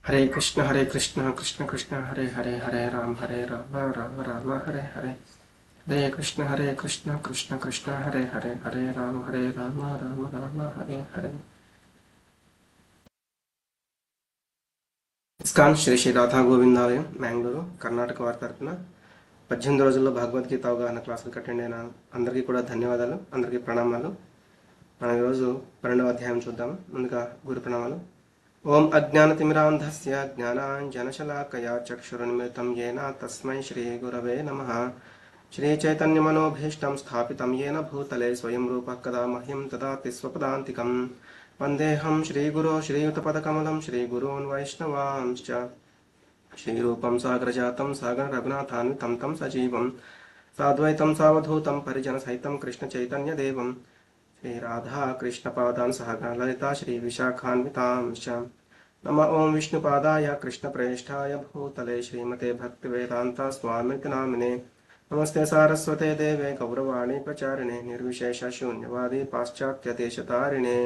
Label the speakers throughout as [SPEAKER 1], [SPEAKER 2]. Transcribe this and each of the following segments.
[SPEAKER 1] Hare Krishna Krishna Krishna Hare Hare Hare Rama Rama Rama Hare Hare Hare Krishna Krishna Krishna Hare Hare Hare Rama Rama Rama Hare Hare. ISKCON Shri Shri Radha గోవిందాలయం Mangalore Karnataka వారి తరఫున 18 రోజుల్లో భగవద్గీత అవగాహన క్లాసులకు అటెండ్ అయిన అందరికీ కూడా ధన్యవాదాలు, అందరికీ ప్రణామాలు. మనం ఈరోజు 12వ అధ్యాయం చూద్దాం. ముందుగా గురు ప్రణామాలు. ఓం అజ్ఞానతిమిరాంధస్య జ్ఞానాంజనశలాకయా చక్షురున్మిలితం యేన తస్మై శ్రీ గురవే నమః. శ్రీ చైతన్యమనోభీష్టం స్థాపితం యేన భూతలే స్వయం రూపః కదా మహ్యం దదాతి స్వపదాంతికం. వందేహం శ్రీగురో శ్రీయుతపదకమలం శ్రీగురోన్ వైష్ణవాంశ్చ. శ్రీరూపం సాగరజాతం సాగర రఘునాథాన్వితం తం సజీవం సాద్వైతం సావధూతం పరిజన సహితం కృష్ణ చైతన్య దేవం శ్రీ రాధా కృష్ణ పాదాన్ సహగణ లలితా శ్రీ విశాఖాన్వితాంశ్చ. నమ ఓం విష్ణుపాదాయ కృష్ణ ప్రేష్ఠాయ భూతలే శ్రీమతే భక్తి వేదాంత స్వామితి నామినే. నమస్తే సారస్వతే దేవే గౌరవాణి ప్రచారిణే నిర్విశేష శూన్యవాది పాశ్చాత్య దేశతారిణే.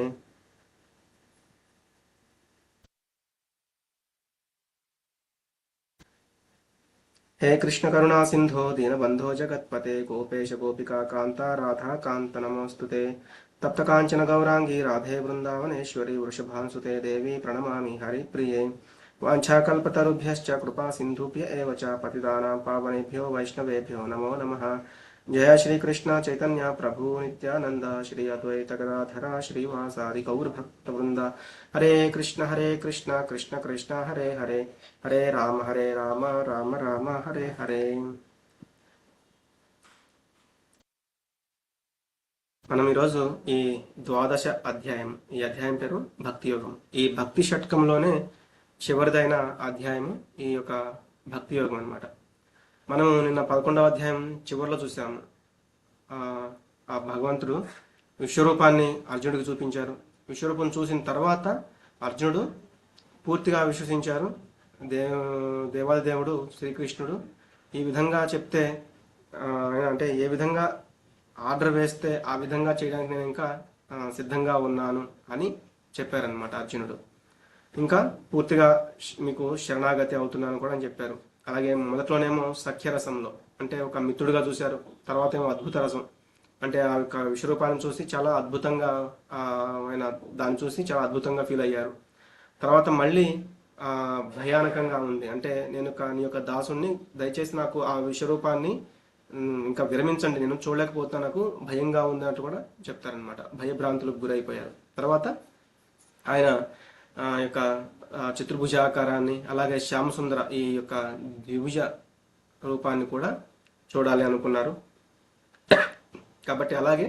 [SPEAKER 1] हे कृष्ण करुणा सिंधो दीनबंधो जगत्पते गोपेश गोपिका कांता राधा कांत नमोस्तुते. तप्त कांचन गौरांगी राधे वृंदावनेश्वरी वृषभानुसुते देवी प्रणमामि हरिप्रिये. वाञ्छाकल्पतरुभ्यश्च कृपा सिन्धुभ्य एव च पतितानां पावनेभ्यो वैष्णवेभ्यो नमो नमः. जय श्री कृष्ण चैतन्य प्रभु नित्यानंद श्री अद्वैत गदाधर श्रीवासादि गौर भक्त वृंद. हरे कृष्ण कृष्ण कृष्ण हरे हरे हरे राम राम राम हरे हरे. మనం ఈరోజు ఈ ద్వాదశ అధ్యాయం, ఈ అధ్యాయం పేరు భక్తి యోగం. ఈ భక్తి షట్కంలోనే చివరిదైన అధ్యాయము ఈ యొక్క భక్తి యోగం అన్నమాట. మనం నిన్న 11వ అధ్యాయం చివరిలో చూసాము. ఆ భగవంతుడు విశ్వరూపాన్ని అర్జునుడికి చూపించారు. విశ్వరూపం చూసిన తర్వాత అర్జునుడు పూర్తిగా విశ్వసించారు. దేవాది దేవుడు శ్రీకృష్ణుడు ఈ విధంగా చెప్తే, అంటే ఏ విధంగా ఆర్డర్ వేస్తే ఆ విధంగా చేయడానికి నేను ఇంకా సిద్ధంగా ఉన్నాను అని చెప్పారనమాట అర్జునుడు. ఇంకా పూర్తిగా మీకు శరణాగతి అవుతున్నాను కూడా అని చెప్పారు. అలాగే మొదట్లోనేమో సఖ్యరసంలో అంటే ఒక మిత్రుడిగా చూశారు. తర్వాత ఏమో అద్భుత రసం అంటే ఆ యొక్క విశ్వరూపాన్ని చూసి చాలా అద్భుతంగా ఆయన దాన్ని చూసి చాలా అద్భుతంగా ఫీల్ అయ్యారు. తర్వాత మళ్ళీ భయానకంగా ఉంది, అంటే నేను నీ యొక్క దాసుని దయచేసి నాకు ఆ విశ్వరూపాన్ని ఇంకా విరమించండి, నేను చూడలేకపోతున్నా, నాకు భయంగా ఉంది అంటూ కూడా చెప్తారనమాట. భయభ్రాంతులకు గురైపోయారు. తర్వాత ఆయన యొక్క చతుర్భుజాకారాన్ని అలాగే శ్యామసుందర ఈ యొక్క ద్విభుజ రూపాన్ని కూడా చూడాలి అనుకున్నారు. కాబట్టి అలాగే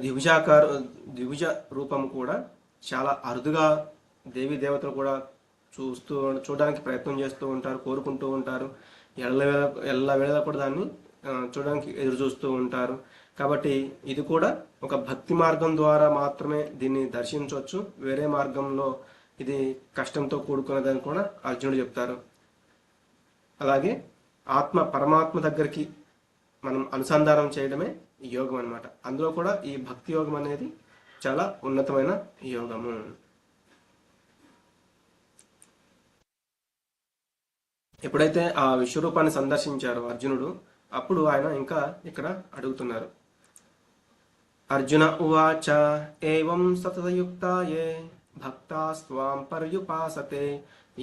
[SPEAKER 1] ద్విభుజ రూపం కూడా చాలా అరుదుగా దేవీ దేవతలు కూడా చూడడానికి ప్రయత్నం చేస్తూ ఉంటారు, కోరుకుంటూ ఉంటారు. ఎల్లవేళ కూడా దాన్ని చూడడానికి ఎదురు చూస్తూ ఉంటారు. కాబట్టి ఇది కూడా ఒక భక్తి మార్గం ద్వారా మాత్రమే దీన్ని దర్శించవచ్చు, వేరే మార్గంలో ఇది కష్టంతో కూడుకున్నదని కూడా అర్జునుడు చెప్తారు. అలాగే పరమాత్మ దగ్గరికి మనం అనుసంధానం చేయడమే యోగం అన్నమాట. అందులో కూడా ఈ భక్తి యోగం అనేది చాలా ఉన్నతమైన యోగము. ఎప్పుడైతే ఆ విశ్వరూపాన్ని సందర్శించారో అర్జునుడు, అప్పుడు ఆయన ఇంకా ఇక్కడ అడుగుతున్నారు. అర్జున ఉవాచ ఏవం సతతయుక్తాయే భక్తాస్త్వాం పర్యుపాసతే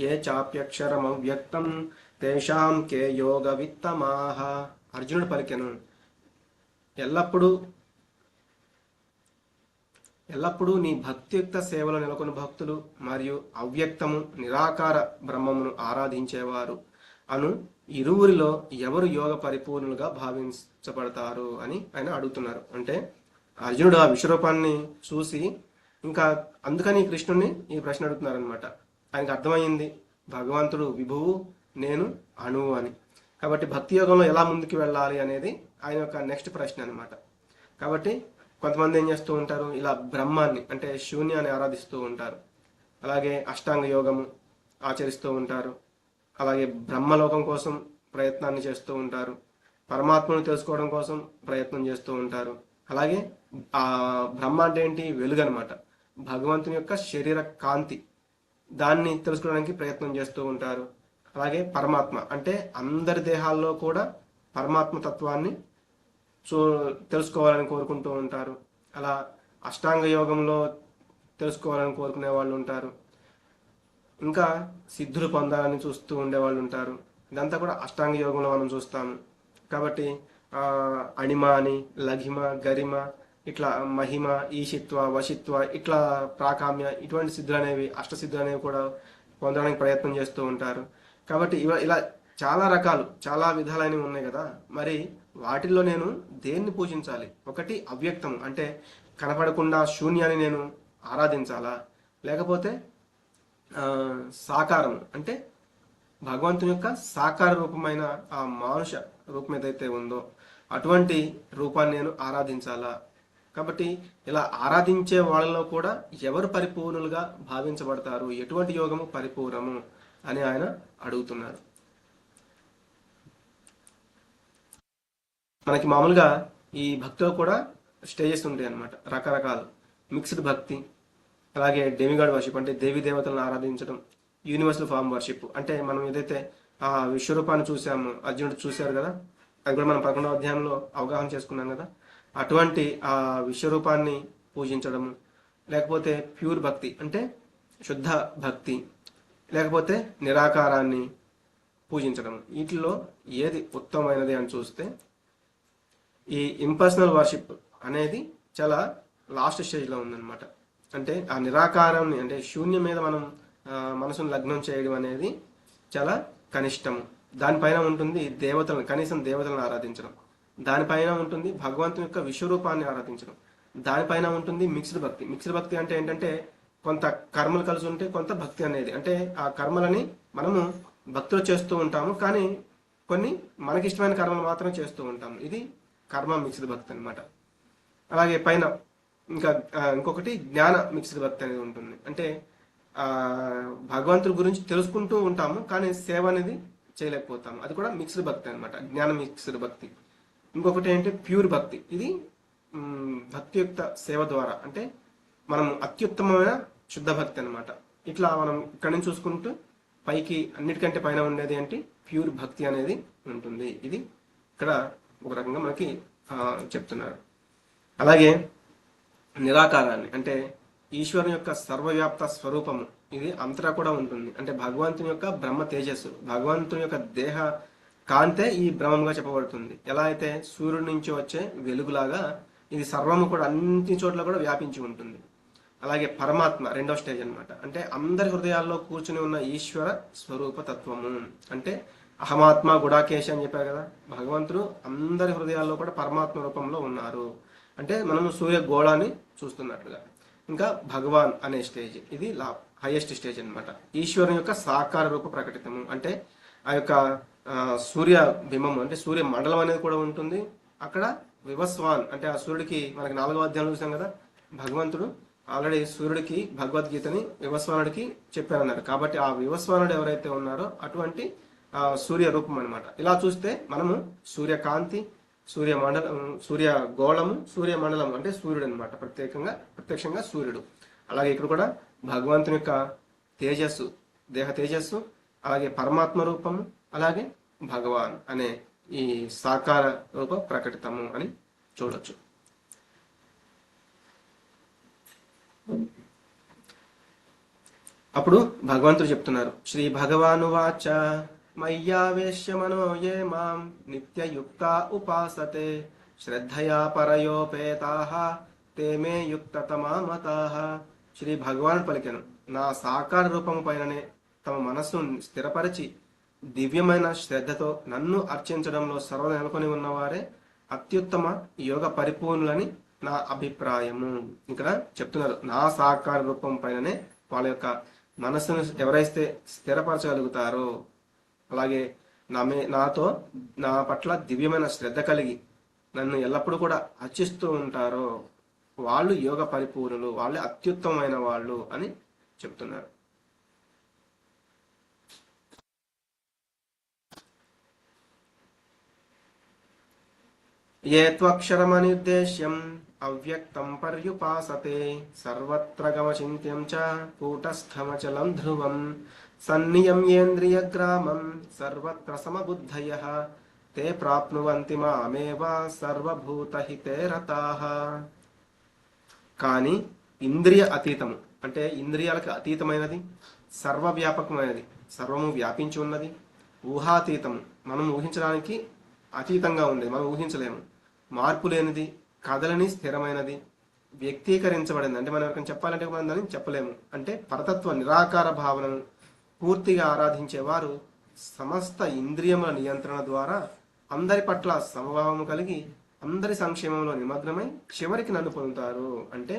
[SPEAKER 1] ఏ చాప్యక్షరమవ్యక్తం తేషాం కే యోగ విత్తమాహ. అర్జునుడు పలికెను, ఎల్లప్పుడూ నీ భక్తియుక్త సేవలో నెలకొని భక్తులు మరియు అవ్యక్తము నిరాకార బ్రహ్మమును ఆరాధించేవారు అను ఇరువురిలో ఎవరు యోగ పరిపూర్ణులుగా భావించబడతారు అని ఆయన అడుగుతున్నారు. అంటే అర్జునుడు ఆ విశ్వరూపాన్ని చూసి ఇంకా అందుకని కృష్ణుడిని ఈ ప్రశ్న అడుగుతున్నారు అనమాట. ఆయనకు అర్థమైంది భగవంతుడు విభువు, నేను అణువు అని. కాబట్టి భక్తి యోగంలో ఎలా ముందుకు వెళ్ళాలి అనేది ఆయన యొక్క నెక్స్ట్ ప్రశ్న అనమాట. కాబట్టి కొంతమంది ఏం చేస్తూ ఉంటారు, ఇలా బ్రహ్మాన్ని అంటే శూన్యాన్ని ఆరాధిస్తూ ఉంటారు. అలాగే అష్టాంగ యోగము ఆచరిస్తూ ఉంటారు. అలాగే బ్రహ్మలోకం కోసం ప్రయత్నాన్ని చేస్తూ ఉంటారు. పరమాత్మను తెలుసుకోవడం కోసం ప్రయత్నం చేస్తూ ఉంటారు. అలాగే ఆ బ్రహ్మ అంటే ఏంటి, వెలుగు అనమాట. భగవంతుని యొక్క శరీర కాంతి, దాన్ని తెలుసుకోవడానికి ప్రయత్నం చేస్తూ ఉంటారు. అలాగే పరమాత్మ అంటే అందరి దేహాల్లో కూడా పరమాత్మ తత్వాన్ని చూ తెలుసుకోవాలని కోరుకుంటూ ఉంటారు. అలా అష్టాంగ యోగంలో తెలుసుకోవాలని కోరుకునే వాళ్ళు ఉంటారు. ఇంకా సిద్ధులు పొందాలని చూస్తూ ఉండేవాళ్ళు ఉంటారు. ఇదంతా కూడా అష్టాంగ యోగంలో మనం చూస్తాము. కాబట్టి ఆ, అణిమ అని, లఘిమ, గరిమ, ఇట్లా మహిమ, ఈశిత్వ, వశిత్వ, ఇట్లా ప్రాకామ్య, ఇటువంటి సిద్ధులు అనేవి, అష్టసిద్ధులు అనేవి కూడా పొందడానికి ప్రయత్నం చేస్తూ ఉంటారు. కాబట్టి ఇలా చాలా రకాలు, చాలా విధాలైనవి ఉన్నాయి కదా. మరి వాటిల్లో నేను దేన్ని పూజించాలి? ఒకటి అవ్యక్తం అంటే కనపడకుండా శూన్యాన్ని నేను ఆరాధించాలా, లేకపోతే ఆ, సాకారం అంటే భగవంతుని యొక్క సాకార రూపమైన ఆ మానుష రూపం ఏదైతే ఉందో అటువంటి రూపాన్ని నేను ఆరాధించాలా? కాబట్టి ఇలా ఆరాధించే వాళ్ళలో కూడా ఎవరు పరిపూర్ణులుగా భావించబడతారు, ఎటువంటి యోగము పరిపూర్ణము అని ఆయన అడుగుతున్నారు. మనకి మామూలుగా ఈ భక్తిలో కూడా స్టేజెస్ ఉంటాయి అన్నమాట, రకరకాలు. మిక్స్డ్ భక్తి, అలాగే డెమిగాడ్ వర్షిప్ అంటే దేవీ దేవతలను ఆరాధించడం, యూనివర్సల్ ఫామ్ వర్షిప్ అంటే మనం ఏదైతే ఆ విశ్వరూపాన్ని చూసాము, అర్జునుడు చూశారు కదా, అది కూడా మనం 11వ అధ్యాయంలో అవగాహన చేసుకున్నాం కదా. అటువంటి ఆ విశ్వరూపాన్ని పూజించడము, లేకపోతే ప్యూర్ భక్తి అంటే శుద్ధ భక్తి, లేకపోతే నిరాకారాన్ని పూజించడం. వీటిలో ఏది ఉత్తమమైనది అని చూస్తే ఈ ఇంపర్సనల్ వర్షిప్ అనేది చాలా లాస్ట్ స్టేజ్లో ఉందన్నమాట. అంటే ఆ నిరాకారాన్ని అంటే శూన్యం మీద మనం మనసును లగ్నం చేయడం అనేది చాలా కనిష్టము. దానిపైన ఉంటుంది దేవతలను, కనీసం దేవతలను ఆరాధించడం. దానిపైన ఉంటుంది భగవంతుని యొక్క విశ్వరూపాన్ని ఆరాధించడం. దానిపైన ఉంటుంది మిక్స్డ్ భక్తి. మిక్స్డ్ భక్తి అంటే ఏంటంటే కొంత కర్మలు కలిసి ఉంటే కొంత భక్తి అనేది, అంటే ఆ కర్మలని మనము భక్తిలో చేస్తూ ఉంటాము, కానీ కొన్ని మనకిష్టమైన కర్మలు మాత్రం చేస్తూ ఉంటాము. ఇది కర్మ మిక్స్డ్ భక్తి అనమాట. అలాగే పైన ఇంకా ఇంకొకటి జ్ఞాన మిక్స్డ్ భక్తి అనేది ఉంటుంది. అంటే ఆ భగవంతుడి గురించి తెలుసుకుంటూ ఉంటాము, కానీ సేవ అనేది చేయలేకపోతాము. అది కూడా మిక్స్డ్ భక్తి అనమాట, జ్ఞాన మిక్స్డ్ భక్తి. ఇంకొకటి ఏంటి ప్యూర్ భక్తి. ఇది భక్తియుక్త సేవ ద్వారా, అంటే మనం అత్యుత్తమమైన శుద్ధ భక్తి అనమాట. ఇట్లా మనం ఇక్కడి నుంచి చూసుకుంటూ పైకి అన్నిటికంటే పైన ఉండేది ఏంటి, ప్యూర్ భక్తి అనేది ఉంటుంది. ఇది ఇక్కడ ఒక రకంగా మనకి చెప్తున్నారు. అలాగే నిరాకారాన్ని అంటే ఈశ్వరుని యొక్క సర్వవ్యాప్త స్వరూపము, ఇది అంతటా కూడా ఉంటుంది. అంటే భగవంతుని యొక్క బ్రహ్మ తేజస్సు, భగవంతుని యొక్క దేహ కాంతే ఈ బ్రహ్మంగా చెప్పబడుతుంది. ఎలా అయితే సూర్యుడి నుంచి వచ్చే వెలుగులాగా ఇది సర్వము కూడా అన్ని చోట్ల కూడా వ్యాపించి ఉంటుంది. అలాగే పరమాత్మ రెండో స్టేజ్ అనమాట. అంటే అందరి హృదయాల్లో కూర్చుని ఉన్న ఈశ్వర స్వరూప తత్వము. అంటే అహమాత్మ గుడాకేశ అని చెప్పారు కదా, భగవంతుడు అందరి హృదయాల్లో కూడా పరమాత్మ రూపంలో ఉన్నారు. అంటే మనము సూర్య గోళాన్ని చూస్తున్నట్లుగా. ఇంకా భగవాన్ అనే స్టేజ్, ఇది హైయెస్ట్ స్టేజ్ అనమాట. ఈశ్వరుని యొక్క సాకార రూప ప్రకటితము. అంటే ఆ యొక్క సూర్య బింబము అంటే సూర్య మండలం అనేది కూడా ఉంటుంది. అక్కడ వివస్వాన్ అంటే ఆ సూర్యుడికి మనకి 4వ అధ్యాయంలో చూసాం కదా, భగవంతుడు ఆల్రెడీ సూర్యుడికి భగవద్గీతని వివస్వానుడికి చెప్పారన్నారు. కాబట్టి ఆ వివస్వానుడు ఎవరైతే ఉన్నారో అటువంటి సూర్య రూపం అనమాట. ఇలా చూస్తే మనము సూర్యకాంతి, సూర్య మండలం, సూర్య గోళము, సూర్య మండలం అంటే సూర్యుడు అనమాట, ప్రత్యక్షంగా సూర్యుడు. అలాగే ఇక్కడ కూడా భగవంతుని యొక్క తేజస్సు, దేహ తేజస్సు, అలాగే పరమాత్మ రూపము, అలాగే భగవాన్ అనే ఈ సాకార రూప ప్రకటితము అని చూడొచ్చు. అప్పుడు భగవంతుడు చెప్తున్నారు, శ్రీ భగవానువాచ మయ్యావేశ్య మనో ఏ మాం నిత్యయుక్త ఉపాసతే శ్రద్ధయా పరయోపేతాః తే మే యుక్తతమా మతాః. శ్రీ భగవాన్ పలికెను, నా సాకార రూపము పైననే తమ మనస్సును స్థిరపరిచి దివ్యమైన శ్రద్ధతో నన్ను అర్చించడంలో సర్వ నెలకొని ఉన్నవారే అత్యుత్తమ యోగ పరిపూర్ణులని నా అభిప్రాయము. ఇక్కడ చెప్తున్నారు, నా సాకార రూపం పైననే వాళ్ళ యొక్క మనస్సును ఎవరైతే స్థిరపరచగలుగుతారో, అలాగే నాతో నా పట్ల దివ్యమైన శ్రద్ధ కలిగి నన్ను ఎల్లప్పుడూ కూడా అర్చిస్తూ ఉంటారో వాళ్ళు యోగ పరిపూర్ణులు, వాళ్ళే అత్యుత్తమైన వాళ్ళు అని చెప్తున్నారు. ఏ త్వక్షరమనిర్దేశ్యం అవ్యక్తం పర్యుపాసతే సర్వత్ర గమచింత్యం చ కూటస్థమచలం ధ్రువం సన్నియమ్యేంద్రియగ్రామం సర్వత్ర సమబుద్ధయః తే ప్రాప్నువంతి మామేవ సర్వభూతహితే రతాః. కానీ ఇంద్రియ అతీతము అంటే ఇంద్రియాలకు అతీతమైనది, సర్వవ్యాపకమైనది, సర్వము వ్యాపించి ఉన్నది, ఊహాతీతము మనం ఊహించడానికి అతీతంగా ఉండేది, మనం ఊహించలేము, మార్పు లేనిది, కదలని స్థిరమైనది, వ్యక్తీకరించబడింది అంటే మనం ఎవరికైనా చెప్పాలంటే మనం దాన్ని చెప్పలేము అంటే పరతత్వ నిరాకార భావనను పూర్తిగా ఆరాధించేవారు సమస్త ఇంద్రియముల నియంత్రణ ద్వారా అందరి పట్ల సమభావము కలిగి అందరి సంక్షేమంలో నిమగ్నమై చివరికి నన్ను పొందుతారు. అంటే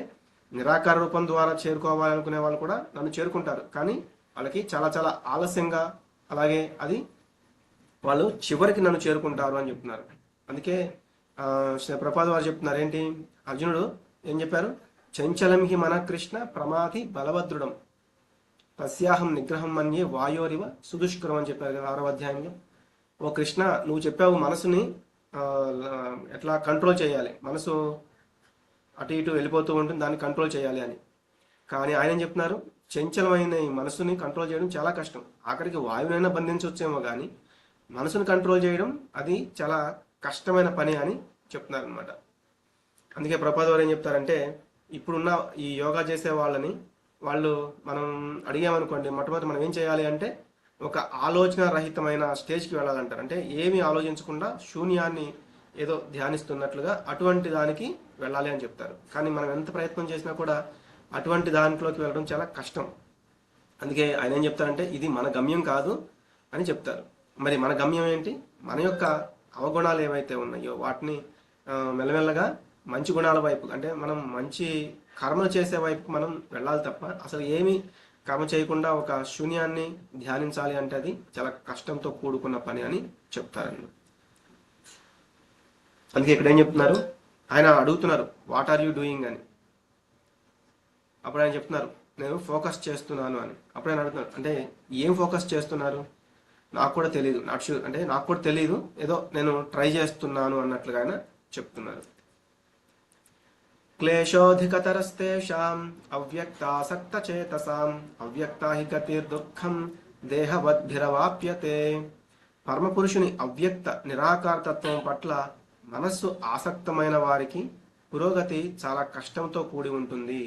[SPEAKER 1] నిరాకార రూపం ద్వారా చేరుకోవాలనుకునే వాళ్ళు కూడా నన్ను చేరుకుంటారు, కానీ వాళ్ళకి చాలా చాలా ఆలస్యంగా, అలాగే అది వాళ్ళు చివరికి నన్ను చేరుకుంటారు అని చెప్తున్నారు. అందుకే ప్రభుపాద వారు చెప్తున్నారు ఏంటి, అర్జునుడు ఏం చెప్పారు, చంచలం హి మన కృష్ణ ప్రమాది బలభద్రుడం తస్యాహం నిగ్రహం మన్యే వాయోరివ సుదుష్కరం అని చెప్పారు కదా 6వ అధ్యాయంలో. ఓ కృష్ణ, నువ్వు చెప్పావు మనసుని ఎట్లా కంట్రోల్ చేయాలి, మనసు అటు ఇటు వెళ్ళిపోతూ ఉంటుంది, దాన్ని కంట్రోల్ చేయాలి అని. కానీ ఆయన ఏం చెప్తున్నారు, చంచలమైన ఈ మనసుని కంట్రోల్ చేయడం చాలా కష్టం, ఆఖరికి వాయువునైనా బంధించవచ్చేమో కానీ మనసుని కంట్రోల్ చేయడం అది చాలా కష్టమైన పని అని చెప్తున్నారు అనమాట. అందుకే ప్రభుపాద వారు ఏం చెప్తారంటే, ఇప్పుడున్న ఈ యోగా చేసే వాళ్ళని మనం అడిగామనుకోండి, మొట్టమొదటి మనం ఏం చేయాలి అంటే ఒక ఆలోచన రహితమైన స్టేజ్కి వెళ్ళాలంటారు. అంటే ఏమీ ఆలోచించకుండా శూన్యాన్ని ఏదో ధ్యానిస్తున్నట్లుగా అటువంటి దానికి వెళ్ళాలి అని చెప్తారు. కానీ మనం ఎంత ప్రయత్నం చేసినా కూడా అటువంటి దాంట్లోకి వెళ్ళడం చాలా కష్టం. అందుకే ఆయన ఏం చెప్తారంటే ఇది మన గమ్యం కాదు అని చెప్తారు. మరి మన గమ్యం ఏంటి, మన యొక్క అవగుణాలు ఏవైతే ఉన్నాయో వాటిని మెల్లమెల్లగా మంచి గుణాల వైపు, అంటే మనం మంచి కర్మలు చేసే వైపు మనం వెళ్ళాలి తప్ప అసలు ఏమీ కర్మ చేయకుండా ఒక శూన్యాన్ని ధ్యానించాలి అంటే అది చాలా కష్టంతో కూడుకున్న పని అని చెప్తారండి. అందుకే ఇక్కడ ఏం చెప్తున్నారు, ఆయన అడుగుతున్నారు వాట్ ఆర్ యూ డూయింగ్ అని. అప్పుడు ఆయన చెప్తున్నారు నేను ఫోకస్ చేస్తున్నాను అని. అప్పుడు ఆయన అడుగుతున్నారు అంటే ఏం ఫోకస్ చేస్తున్నారు, నాకు కూడా తెలియదు, నాట్ షూర్ అంటే నాకు కూడా తెలియదు, ఏదో నేను ట్రై చేస్తున్నాను అన్నట్లుగా ఆయన చెప్తున్నారు. క్లేశోధికతరస్తేషాం అవ్యక్తాసక్త చేతసాం అవ్యక్తా హి గతిర్దుఃఖం దేహవద్భిరవాప్యతే. పరమపురుషుని అవ్యక్త నిరాకారతత్వం పట్ల మనస్సు ఆసక్తమైన వారికి పురోగతి చాలా కష్టంతో కూడి ఉంటుంది.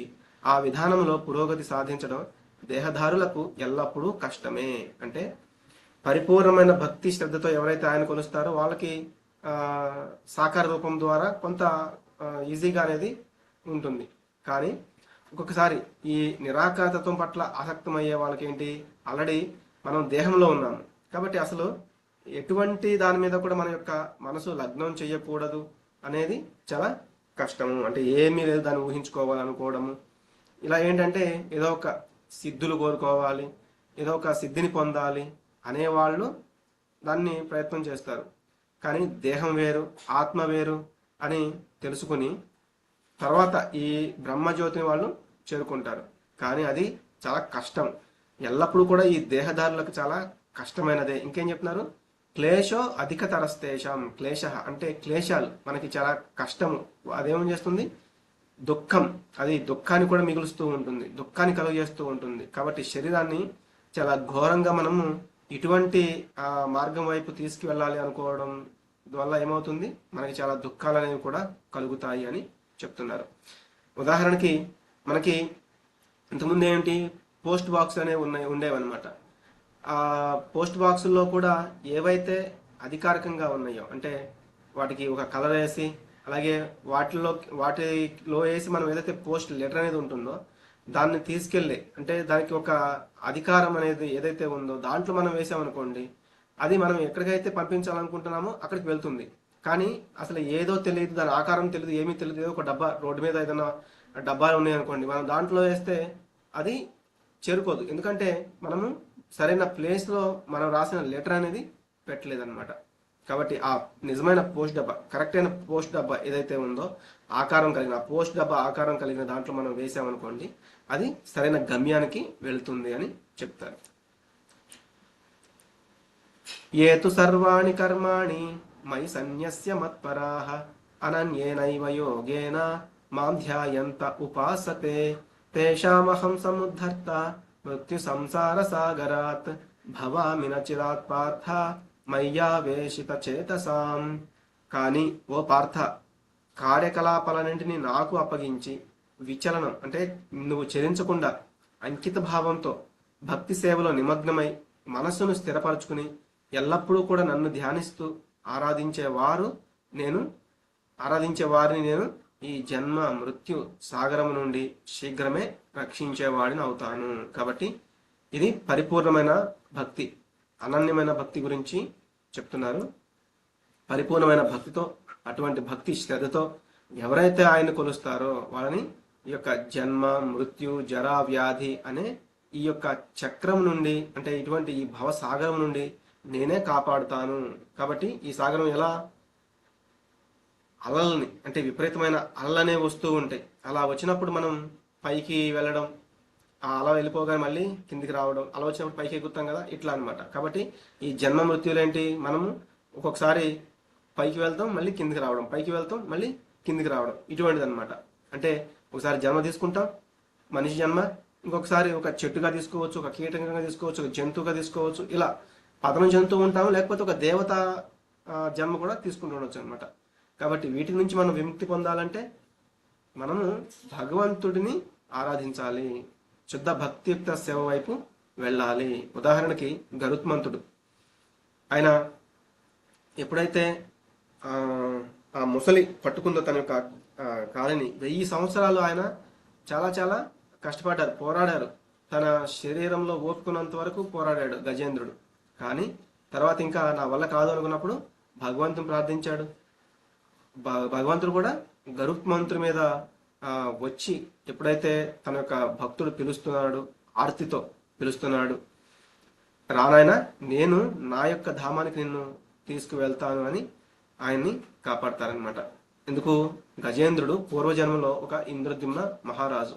[SPEAKER 1] ఆ విధానంలో పురోగతి సాధించడం దేహదారులకు ఎల్లప్పుడూ కష్టమే. అంటే పరిపూర్ణమైన భక్తి శ్రద్ధతో ఎవరైతే ఆయన కొలుస్తారో వాళ్ళకి సాకార రూపం ద్వారా కొంత ఈజీగా అనేది ఉంటుంది. కానీ ఒక్కొక్కసారి ఈ నిరాకారతత్వం పట్ల ఆసక్తమయ్యే వాళ్ళకి ఏంటి, ఆల్రెడీ మనం దేహంలో ఉన్నాము కాబట్టి అసలు ఎటువంటి దాని మీద కూడా మన యొక్క మనసు లగ్నం చేయకూడదు అనేది చాలా కష్టము. అంటే ఏమీ లేదు దాన్ని ఊహించుకోవాలనుకోవడము, ఇలా ఏంటంటే ఏదో ఒక సిద్ధులు కోరుకోవాలి, ఏదో ఒక సిద్ధిని పొందాలి అనేవాళ్ళు దాన్ని ప్రయత్నం చేస్తారు. కానీ దేహం వేరు ఆత్మ వేరు అని తెలుసుకుని తర్వాత ఈ బ్రహ్మజ్యోతిని వాళ్ళు చేరుకుంటారు. కానీ అది చాలా కష్టం, ఎల్లప్పుడూ కూడా ఈ దేహదారులకు చాలా కష్టమైనదే. ఇంకేం చెప్తున్నారు, క్లేశో అధికతరస్తేషాం. క్లేశ అంటే క్లేశాలు మనకి చాలా కష్టము, అదేమని చేస్తుంది, దుఃఖం, అది దుఃఖాన్ని కూడా మిగులుస్తూ ఉంటుంది, దుఃఖాన్ని కలుగజేస్తూ ఉంటుంది. కాబట్టి శరీరాన్ని చాలా ఘోరంగా మనము ఇటువంటి మార్గం వైపు తీసుకువెళ్ళాలి అనుకోవడం వల్ల ఏమవుతుంది, మనకి చాలా దుఃఖాలు అనేవి కూడా కలుగుతాయి అని చెప్తున్నారు. ఉదాహరణకి మనకి ఇంతకుముందు ఏంటి, పోస్ట్ బాక్స్ అనేవి ఉండేవన్నమాట. ఆ పోస్ట్ బాక్సుల్లో కూడా ఏవైతే అధికారికంగా ఉన్నాయో, అంటే వాటికి ఒక కలర్ వేసి అలాగే వాటిలో వేసి మనం ఏదైతే పోస్ట్ లెటర్ అనేది ఉంటుందో దాన్ని తీసుకెళ్ళి, అంటే దానికి ఒక అధికారం అనేది ఏదైతే ఉందో దాంట్లో మనం వేసామనుకోండి, అది మనం ఎక్కడికైతే పంపించాలనుకుంటున్నామో అక్కడికి వెళ్తుంది. కానీ అసలు ఏదో తెలియదు, దాని ఆకారం తెలియదు, ఏమీ తెలియదు, ఏదో ఒక డబ్బా, రోడ్డు మీద ఏదైనా డబ్బాలు ఉన్నాయనుకోండి, మనం దాంట్లో వేస్తే అది చేరుకోదు. ఎందుకంటే మనము సరైన ప్లేస్లో మనం రాసిన లెటర్ అనేది పెట్టలేదన్నమాట. కాబట్టి ఆ నిజమైన పోస్ట్ డబ్బా, కరెక్ట్ అయిన పోస్ట్ డబ్బా ఏదైతే ఉందో ఆకారం కలిగిన, పోస్ట్ డబ్బా ఆకారం కలిగిన దాంట్లో మనం వేసామనుకోండి, అది సరైన గమ్యానికి వెళ్తుంది అని చెప్తారు. ఏతు సర్వాణి కర్మాణి మయి సన్యస్య మత్పరాః అనన్యేనైవ యోగేన మాం ధ్యాయంత ఉపాసతే తేషామహం సముద్ధర్త మృత్యు సంసార సాగరాత్ భవామి నచిరాత్ పార్థ మయ్యావేశిత చేతసాం. కానీ ఓ పార్థ, కార్యకలాపాలన్నింటినీ నాకు అప్పగించి విచలనం అంటే నువ్వు చెలించకుండా అంకిత భావంతో భక్తి సేవలో నిమగ్నమై మనస్సును స్థిరపరచుకుని ఎల్లప్పుడూ కూడా నన్ను ధ్యానిస్తూ ఆరాధించే వారిని నేను ఈ జన్మ మృత్యు సాగరం నుండి శీఘ్రమే రక్షించేవాడిని అవుతాను. కాబట్టి ఇది పరిపూర్ణమైన భక్తి, అనన్యమైన భక్తి గురించి చెప్తున్నారు. పరిపూర్ణమైన భక్తితో, అటువంటి భక్తి శ్రద్ధతో ఎవరైతే ఆయన కొలుస్తారో వాళ్ళని ఈ యొక్క జన్మ మృత్యు జరా వ్యాధి అనే ఈ యొక్క చక్రం నుండి, అంటే ఇటువంటి ఈ భవ సాగరం నుండి నేనే కాపాడుతాను. కాబట్టి ఈ సాగరం ఎలా, అలల్ని అంటే విపరీతమైన అలలనే వస్తూ ఉంటాయి. అలా వచ్చినప్పుడు మనం పైకి వెళ్ళడం, ఆ అల వెళ్ళిపోగానే మళ్ళీ కిందికి రావడం, అలా వచ్చినప్పుడు పైకి ఎక్కుతాం కదా, ఇట్లా అనమాట. కాబట్టి ఈ జన్మ మృత్యులు ఏంటి, మనము ఒక్కొక్కసారి పైకి వెళ్తాం మళ్ళీ కిందికి రావడం, పైకి వెళ్తాం మళ్ళీ కిందికి రావడం, ఇటువంటిది అనమాట. అంటే ఒకసారి జన్మ తీసుకుంటాం, మనిషి జన్మ, ఇంకొకసారి ఒక చెట్టుగా తీసుకోవచ్చు, ఒక కీటకంగా తీసుకోవచ్చు, ఒక జంతువుగా తీసుకోవచ్చు, ఇలా పతనం చెందుతూ ఉంటాము. లేకపోతే ఒక దేవత జన్మ కూడా తీసుకుంటూ ఉండొచ్చు అనమాట. కాబట్టి వీటి నుంచి మనం విముక్తి పొందాలంటే మనము భగవంతుడిని ఆరాధించాలి, శుద్ధ భక్తియుక్త సేవ వైపు వెళ్ళాలి. ఉదాహరణకి గరుత్మంతుడు, ఆయన ఎప్పుడైతే ఆ ముసలి పట్టుకుందో తన యొక్క కాలిని, 1000 సంవత్సరాలు ఆయన చాలా చాలా కష్టపడ్డారు, పోరాడారు. తన శరీరంలో ఓపుకున్నంత వరకు పోరాడాడు గజేంద్రుడు. కానీ తర్వాత ఇంకా నా వల్ల కాదు అనుకున్నప్పుడు భగవంతుని ప్రార్థించాడు. భగవంతుడు కూడా గరుత్మంతుడి మీద వచ్చి ఎప్పుడైతే తన యొక్క భక్తుడు పిలుస్తున్నాడు, ఆర్తితో పిలుస్తున్నాడు, రానాయన నేను నా యొక్క ధామానికి నిన్ను తీసుకువెళ్తాను అని ఆయన్ని కాపాడతారనమాట. ఎందుకు, గజేంద్రుడు పూర్వజన్మలో ఒక ఇంద్రద్యుమ్న మహారాజు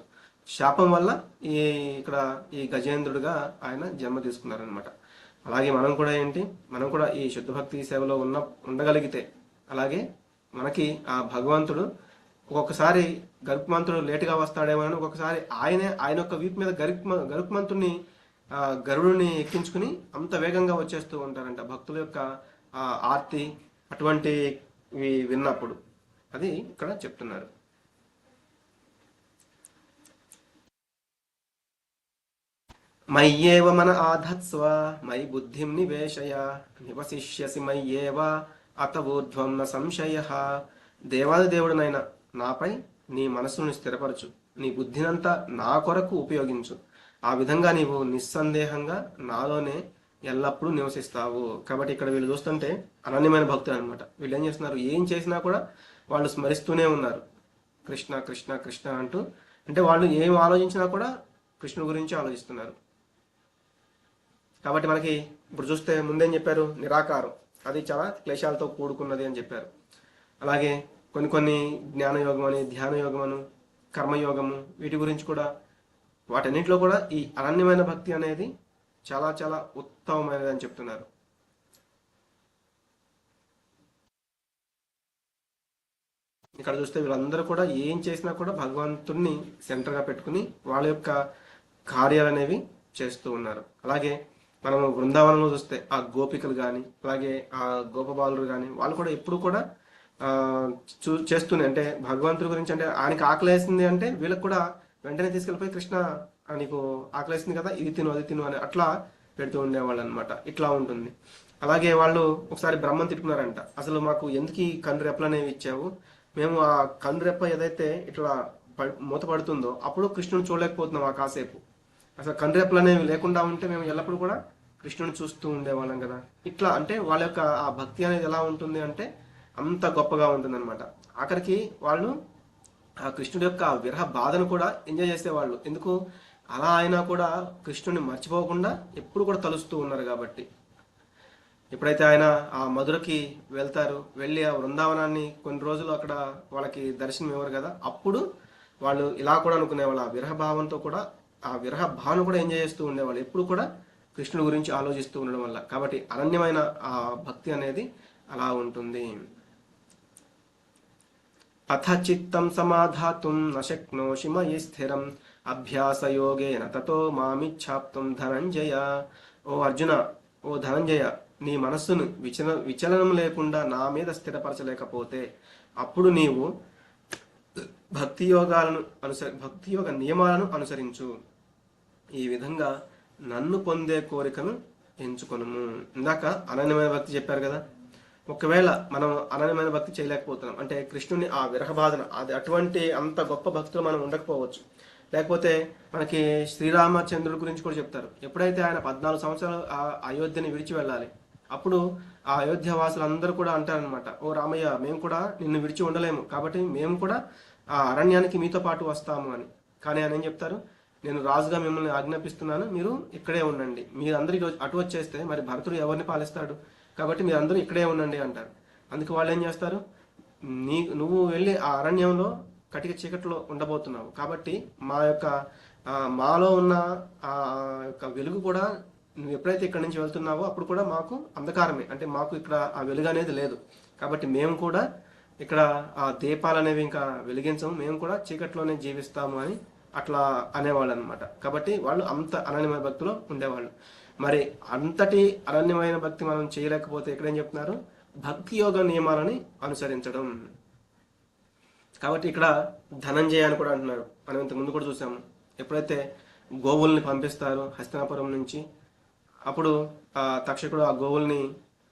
[SPEAKER 1] శాపం వల్ల ఈ గజేంద్రుడిగా ఆయన జన్మ తీసుకున్నారనమాట. అలాగే మనం కూడా మనం కూడా ఈ శుద్ధ భక్తి సేవలో ఉండగలిగితే, అలాగే మనకి ఆ భగవంతుడు ఒక్కొక్కసారి గరుత్మంతుడు లేటుగా వస్తాడేమో అని ఒక్కొక్కసారి ఆయన యొక్క వీపు మీద గరుత్మంతుడిని గరుడుని ఎక్కించుకుని అంత వేగంగా వచ్చేస్తూ ఉంటారంట భక్తుల యొక్క ఆర్తి అటువంటివి విన్నప్పుడు. అది ఇక్కడ చెప్తున్నారు. మయ్యేవ మన ఆధత్స్వ మయి బుద్ధిం నివేశయ నివసిష్యసి మయ్యేవ అత ఊర్ధ్వం న సంశయ. దేవాది దేవుడినైనా నాపై నీ మనసును స్థిరపరచు, నీ బుద్ధినంతా నా కొరకు ఉపయోగించు. ఆ విధంగా నీవు నిస్సందేహంగా నాలోనే ఎల్లప్పుడూ నివసిస్తావు. కాబట్టి ఇక్కడ వీళ్ళు చూస్తుంటే అనన్యమైన భక్తులు అనమాట. వీళ్ళు ఏం చేస్తున్నారు, ఏం చేసినా కూడా వాళ్ళు స్మరిస్తూనే ఉన్నారు, కృష్ణ కృష్ణ కృష్ణ అంటూ. అంటే వాళ్ళు ఏం ఆలోచించినా కూడా కృష్ణుడి గురించి ఆలోచిస్తున్నారు. కాబట్టి మనకి ఇప్పుడు చూస్తే ముందేం చెప్పారు, నిరాకారం అది చాలా క్లేశాలతో కూడుకున్నది అని చెప్పారు. అలాగే కొన్ని జ్ఞానయోగం అని, ధ్యాన యోగమను, కర్మయోగము, వీటి గురించి కూడా, వాటన్నింటిలో కూడా ఈ అనన్యమైన భక్తి అనేది చాలా చాలా ఉత్తమమైనది అని చెప్తున్నారు. ఇక్కడ చూస్తే వీళ్ళందరూ కూడా ఏం చేసినా కూడా భగవంతుడిని సెంటర్గా పెట్టుకుని వాళ్ళ యొక్క కార్యాలు అనేవి చేస్తూ ఉన్నారు. అలాగే మనము బృందావనంలో చూస్తే ఆ గోపికలు కానీ, అలాగే ఆ గోపబాలురు కానీ, వాళ్ళు కూడా ఎప్పుడు కూడా చేస్తూనే, అంటే భగవంతుడి గురించి, అంటే ఆయనకి ఆకలేసింది అంటే వీళ్ళకి కూడా వెంటనే తీసుకెళ్ళిపోయి కృష్ణ నీకు ఆకలేసింది కదా, ఇది తిను అది తిను అని అట్లా పెడుతూ ఉండేవాళ్ళు అనమాట. ఇట్లా ఉంటుంది. అలాగే వాళ్ళు ఒకసారి బ్రహ్మను తిట్టుకున్నారంట, అసలు మాకు ఎందుకు ఈ కన్నురెప్పలు అనేవి ఇచ్చావు, మేము ఆ కన్నురెప్ప ఏదైతే ఇట్లా మూతపడుతుందో అప్పుడు కృష్ణుని చూడలేకపోతున్నాం ఆ కాసేపు, అసలు కన్నురెప్పలు అనేవి లేకుండా ఉంటే మేము ఎల్లప్పుడూ కూడా కృష్ణుని చూస్తూ ఉండేవాళ్ళం కదా. ఇట్లా అంటే వాళ్ళ యొక్క ఆ భక్తి అనేది ఎలా ఉంటుంది అంటే అంత గొప్పగా ఉంటుంది అనమాట. ఆఖరికి వాళ్ళు ఆ కృష్ణుడి యొక్క విరహ బాధను కూడా ఎంజాయ్ చేసేవాళ్ళు. ఎందుకు, అలా అయినా కూడా కృష్ణుడిని మర్చిపోకుండా ఎప్పుడు కూడా తలుస్తూ ఉన్నారు. కాబట్టి ఎప్పుడైతే ఆయన ఆ మధురకి వెళ్తారు, వెళ్ళి ఆ బృందావనాన్ని కొన్ని రోజులు అక్కడ వాళ్ళకి దర్శనం ఇవ్వరు కదా, అప్పుడు వాళ్ళు ఇలా కూడా అనుకునేవాళ్ళు, ఆ విరహ భావంతో కూడా, ఆ విరహ భావన కూడా ఎంజాయ్ చేస్తూ ఉండేవాళ్ళు, ఎప్పుడు కూడా కృష్ణుడి గురించి ఆలోచిస్తూ ఉండడం వల్ల. కాబట్టి అనన్యమైన ఆ భక్తి అనేది అలా ఉంటుంది. అథ చిత్తం సమాధాతుం న శక్నోషి మయి స్థిరం అభ్యాసయోగేన తతో మామిచ్ఛాప్తుం ధనంజయ. ఓ అర్జున, ఓ ధనంజయ, నీ మనస్సును విచలనం లేకుండా నా మీద స్థిరపరచలేకపోతే అప్పుడు నీవు భక్తి యోగ నియమాలను అనుసరించు. ఈ విధంగా నన్ను పొందే కోరికను ఎంచుకొనుము. ఇందాక అనన్యమైన భక్తి చెప్పారు కదా. ఒకవేళ మనం అనన్యమైన భక్తి చేయలేకపోతున్నాం అంటే కృష్ణుని ఆ విరహ బాధన అది అటువంటి అంత గొప్ప భక్తులు మనం ఉండకపోవచ్చు. లేకపోతే మనకి శ్రీరామచంద్రుడి గురించి కూడా చెప్తారు. ఎప్పుడైతే ఆయన 14 సంవత్సరాలు ఆ అయోధ్యని విడిచి వెళ్ళాలి, అప్పుడు ఆ అయోధ్య వాసులందరూ కూడా అంటారనమాట, ఓ రామయ్య, మేము కూడా నిన్ను విడిచి ఉండలేము, కాబట్టి మేము కూడా ఆ అరణ్యానికి మీతో పాటు వస్తాము అని. కానీ ఆయన ఏం చెప్తారు, నేను రాజుగా మిమ్మల్ని ఆజ్ఞాపిస్తున్నాను, మీరు ఇక్కడే ఉండండి. మీరందరూ ఈరోజు అటు వచ్చేస్తే మరి భరతుడు ఎవరిని పాలిస్తాడు, కాబట్టి మీరందరూ ఇక్కడే ఉండండి అంటారు. అందుకు వాళ్ళు ఏం చేస్తారు, నువ్వు వెళ్ళి ఆ అరణ్యంలో కటిక చీకట్లో ఉండబోతున్నావు, కాబట్టి మాలో ఉన్న ఆ యొక్క వెలుగు కూడా నువ్వు ఎప్పుడైతే ఇక్కడ నుంచి వెళ్తున్నావో అప్పుడు కూడా మాకు అంధకారమే, అంటే మాకు ఇక్కడ ఆ వెలుగు అనేది లేదు, కాబట్టి మేము కూడా ఇక్కడ ఆ దీపాలు అనేవి ఇంకా వెలిగించము, మేము కూడా చీకట్లోనే జీవిస్తాము అని అట్లా అనేవాళ్ళు అనమాట. కాబట్టి వాళ్ళు అంత అనన్యమైన భక్తిలో ఉండేవాళ్ళు. మరి అంతటి అనన్యమైన భక్తి మనం చేయలేకపోతే ఇక్కడేం చెప్తున్నారు, భక్తి యోగ నియమాలని అనుసరించడం. కాబట్టి ఇక్కడ ధనంజయ అని కూడా అంటున్నారు. మనం ఇంతకు ముందు కూడా చూసాము, ఎప్పుడైతే గోవుల్ని పంపిస్తారో హస్తినాపురం నుంచి, అప్పుడు ఆ తక్షకుడు ఆ గోవుల్ని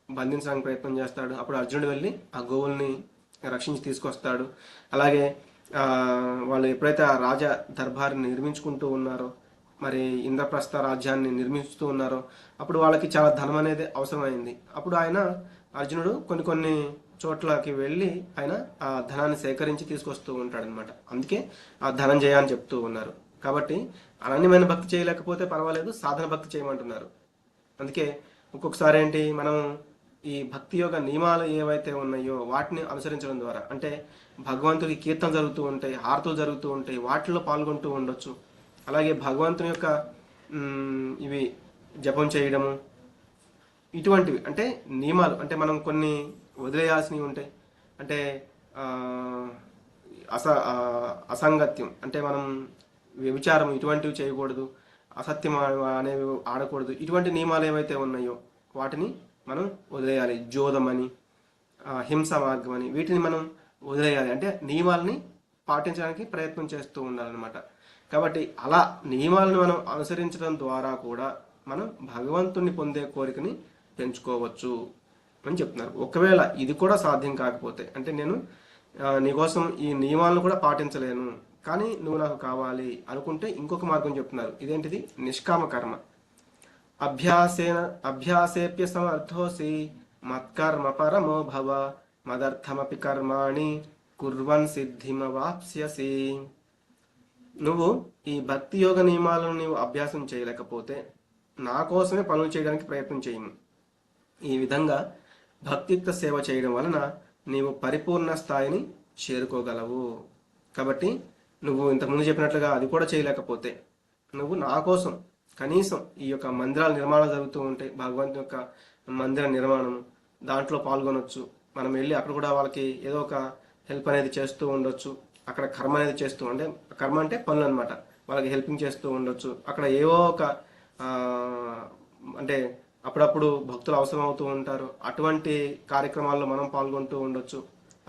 [SPEAKER 1] బంధించడానికి ప్రయత్నం చేస్తాడు. అప్పుడు అర్జునుడు వెళ్ళి ఆ గోవుల్ని రక్షించి తీసుకొస్తాడు. అలాగే వాళ్ళు ఎప్పుడైతే ఆ రాజ దర్బార్ని నిర్మించుకుంటూ ఉన్నారో, మరి ఇంద్రప్రస్థ రాజ్యాన్ని నిర్మిస్తూ ఉన్నారో, అప్పుడు వాళ్ళకి చాలా ధనం అనేది అవసరమైంది. అప్పుడు అర్జునుడు కొన్ని చోట్లకి వెళ్ళి ఆయన ఆ ధనాన్ని సేకరించి తీసుకొస్తూ ఉంటాడనమాట. అందుకే ఆ ధనంజయ అని చెప్తూ ఉన్నారు. కాబట్టి అనన్యమైన భక్తి చేయలేకపోతే పర్వాలేదు, సాధన భక్తి చేయమంటున్నారు. అందుకే ఒక్కొక్కసారి ఏంటి, మనం ఈ భక్తి యొక్క నియమాలు ఏవైతే ఉన్నాయో వాటిని అనుసరించడం ద్వారా, అంటే భగవంతుడికి కీర్తన జరుగుతూ ఉంటాయి, హారతులు జరుగుతూ ఉంటాయి, వాటిల్లో పాల్గొంటూ ఉండొచ్చు. అలాగే భగవంతుని యొక్క ఇవి జపం చేయడము, ఇటువంటివి అంటే నియమాలు. అంటే మనం కొన్ని వదిలేయాల్సినవి ఉంటాయి. అంటే అసంగత్యం అంటే మనం వ్యభిచారం ఇటువంటివి చేయకూడదు, అసత్యం అనేవి ఆడకూడదు. ఇటువంటి నియమాలు ఏవైతే ఉన్నాయో వాటిని మనం వదిలేయాలి. జోదమని, హింస మార్గం అని, వీటిని మనం వదిలేయాలి. అంటే నియమాలని పాటించడానికి ప్రయత్నం చేస్తూ ఉండాలన్నమాట. కాబట్టి అలా నియమాలను మనం అనుసరించడం ద్వారా కూడా మనం భగవంతుణ్ణి పొందే కోరికని పెంచుకోవచ్చు అని చెప్తున్నారు. ఒకవేళ ఇది కూడా సాధ్యం కాకపోతే, అంటే నేను నీకోసం ఈ నియమాలను కూడా పాటించలేను, కానీ నువ్వు నాకు కావాలి అనుకుంటే ఇంకొక మార్గం చెప్తున్నారు. ఇదేంటిది, నిష్కామ కర్మ. అభ్యాసేప్య సమర్థోసి మత్కర్మ పరమో భవ మదర్థమపి కర్మాణి కుర్వన్ సిద్ధిమవాప్స్యసి. నువ్వు ఈ భక్తి యోగ నియమాలను నీవు అభ్యాసం చేయలేకపోతే నా కోసమే పనులు చేయడానికి ప్రయత్నం చేయము. ఈ విధంగా భక్తియుక్త సేవ చేయడం వలన నీవు పరిపూర్ణ స్థాయిని చేరుకోగలవు. కాబట్టి నువ్వు ఇంతకుముందు చెప్పినట్లుగా అది కూడా చేయలేకపోతే నువ్వు నా కోసం కనీసం ఈ యొక్క మందిరాల నిర్మాణం జరుగుతూ ఉంటాయి, భగవంతుని యొక్క మందిర నిర్మాణము, దాంట్లో పాల్గొనొచ్చు. మనం వెళ్ళి అక్కడ కూడా వాళ్ళకి ఏదో ఒక హెల్ప్ అనేది చేస్తూ ఉండొచ్చు. అక్కడ కర్మ అనేది చేస్తూ, అంటే కర్మ అంటే పనులు అనమాట, వాళ్ళకి హెల్పింగ్ చేస్తూ ఉండొచ్చు. అక్కడ ఏవో ఒక అంటే అప్పుడప్పుడు భక్తులు అవసరం అవుతూ ఉంటారు, అటువంటి కార్యక్రమాల్లో మనం పాల్గొంటూ ఉండొచ్చు.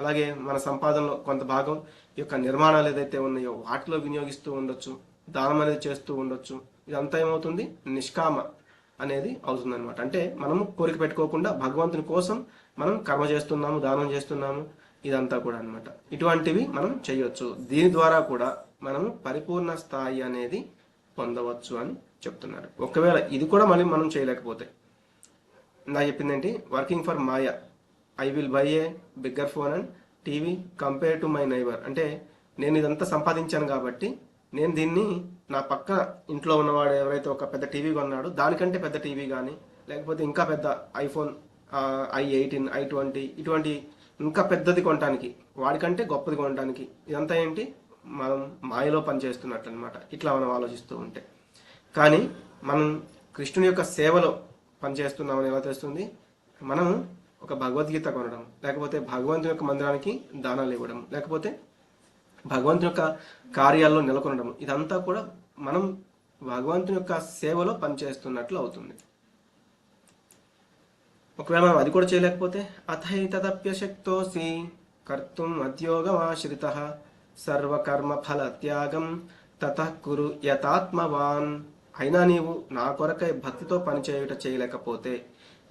[SPEAKER 1] అలాగే మన సంపాదనలో కొంత భాగం ఈ యొక్క నిర్మాణాలు ఏదైతే ఉన్నాయో వాటిలో వినియోగిస్తూ ఉండొచ్చు, దానం అనేది చేస్తూ ఉండొచ్చు. ఇదంతా ఏమవుతుంది, నిష్కామ అనేది అవుతుంది అనమాట. అంటే మనము కోరిక పెట్టుకోకుండా భగవంతుని కోసం మనం కర్మ చేస్తున్నాము, దానం చేస్తున్నాము, ఇదంతా కూడా అనమాట. ఇటువంటివి మనం చేయొచ్చు. దీని ద్వారా కూడా మనము పరిపూర్ణ స్థాయి అనేది పొందవచ్చు అని చెప్తున్నారు. ఒకవేళ ఇది కూడా మళ్ళీ మనం చేయలేకపోతే, నా చెప్పిందేంటి, వర్కింగ్ ఫర్ మాయా, I will buy a bigger phone and TV compare to my neighbour. అంటే నేను ఇదంతా సంపాదించాను కాబట్టి నేను దీన్ని నా పక్క ఇంట్లో ఉన్నవాడు ఎవరైతే ఒక పెద్ద టీవీ కొన్నాడో దానికంటే పెద్ద టీవీ కానీ, లేకపోతే ఇంకా పెద్ద ఐఫోన్ i18, i20 ఇటువంటి ఇంకా పెద్దది కొనడానికి, వాడికంటే గొప్పది కొనడానికి, ఇదంతా ఏంటి, మనం మాయలో పనిచేస్తున్నట్లు అనమాట. ఇట్లా మనం ఆలోచిస్తూ ఉంటే. కానీ మనం కృష్ణుని యొక్క సేవలో పనిచేస్తున్నామని ఎలా తెలుస్తుంది, మనం ఒక భగవద్గీత కొనడం, లేకపోతే భగవంతుని యొక్క మందిరానికి దానాలు ఇవ్వడం, లేకపోతే భగవంతుని యొక్క కార్యాల్లో నెలకొనడం, ఇదంతా కూడా మనం భగవంతుని యొక్క సేవలో పనిచేస్తున్నట్లు అవుతుంది. ఒకవేళ మనం అది కూడా చేయలేకపోతే అథైతదప్యశక్తోసి కర్తుం మధ్యోగమాశ్రిత సర్వకర్మ ఫల త్యాగం తతః కురు యతాత్మవాన్. అయినా నీవు నా కొరకై భక్తితో పనిచేయుట చేయలేకపోతే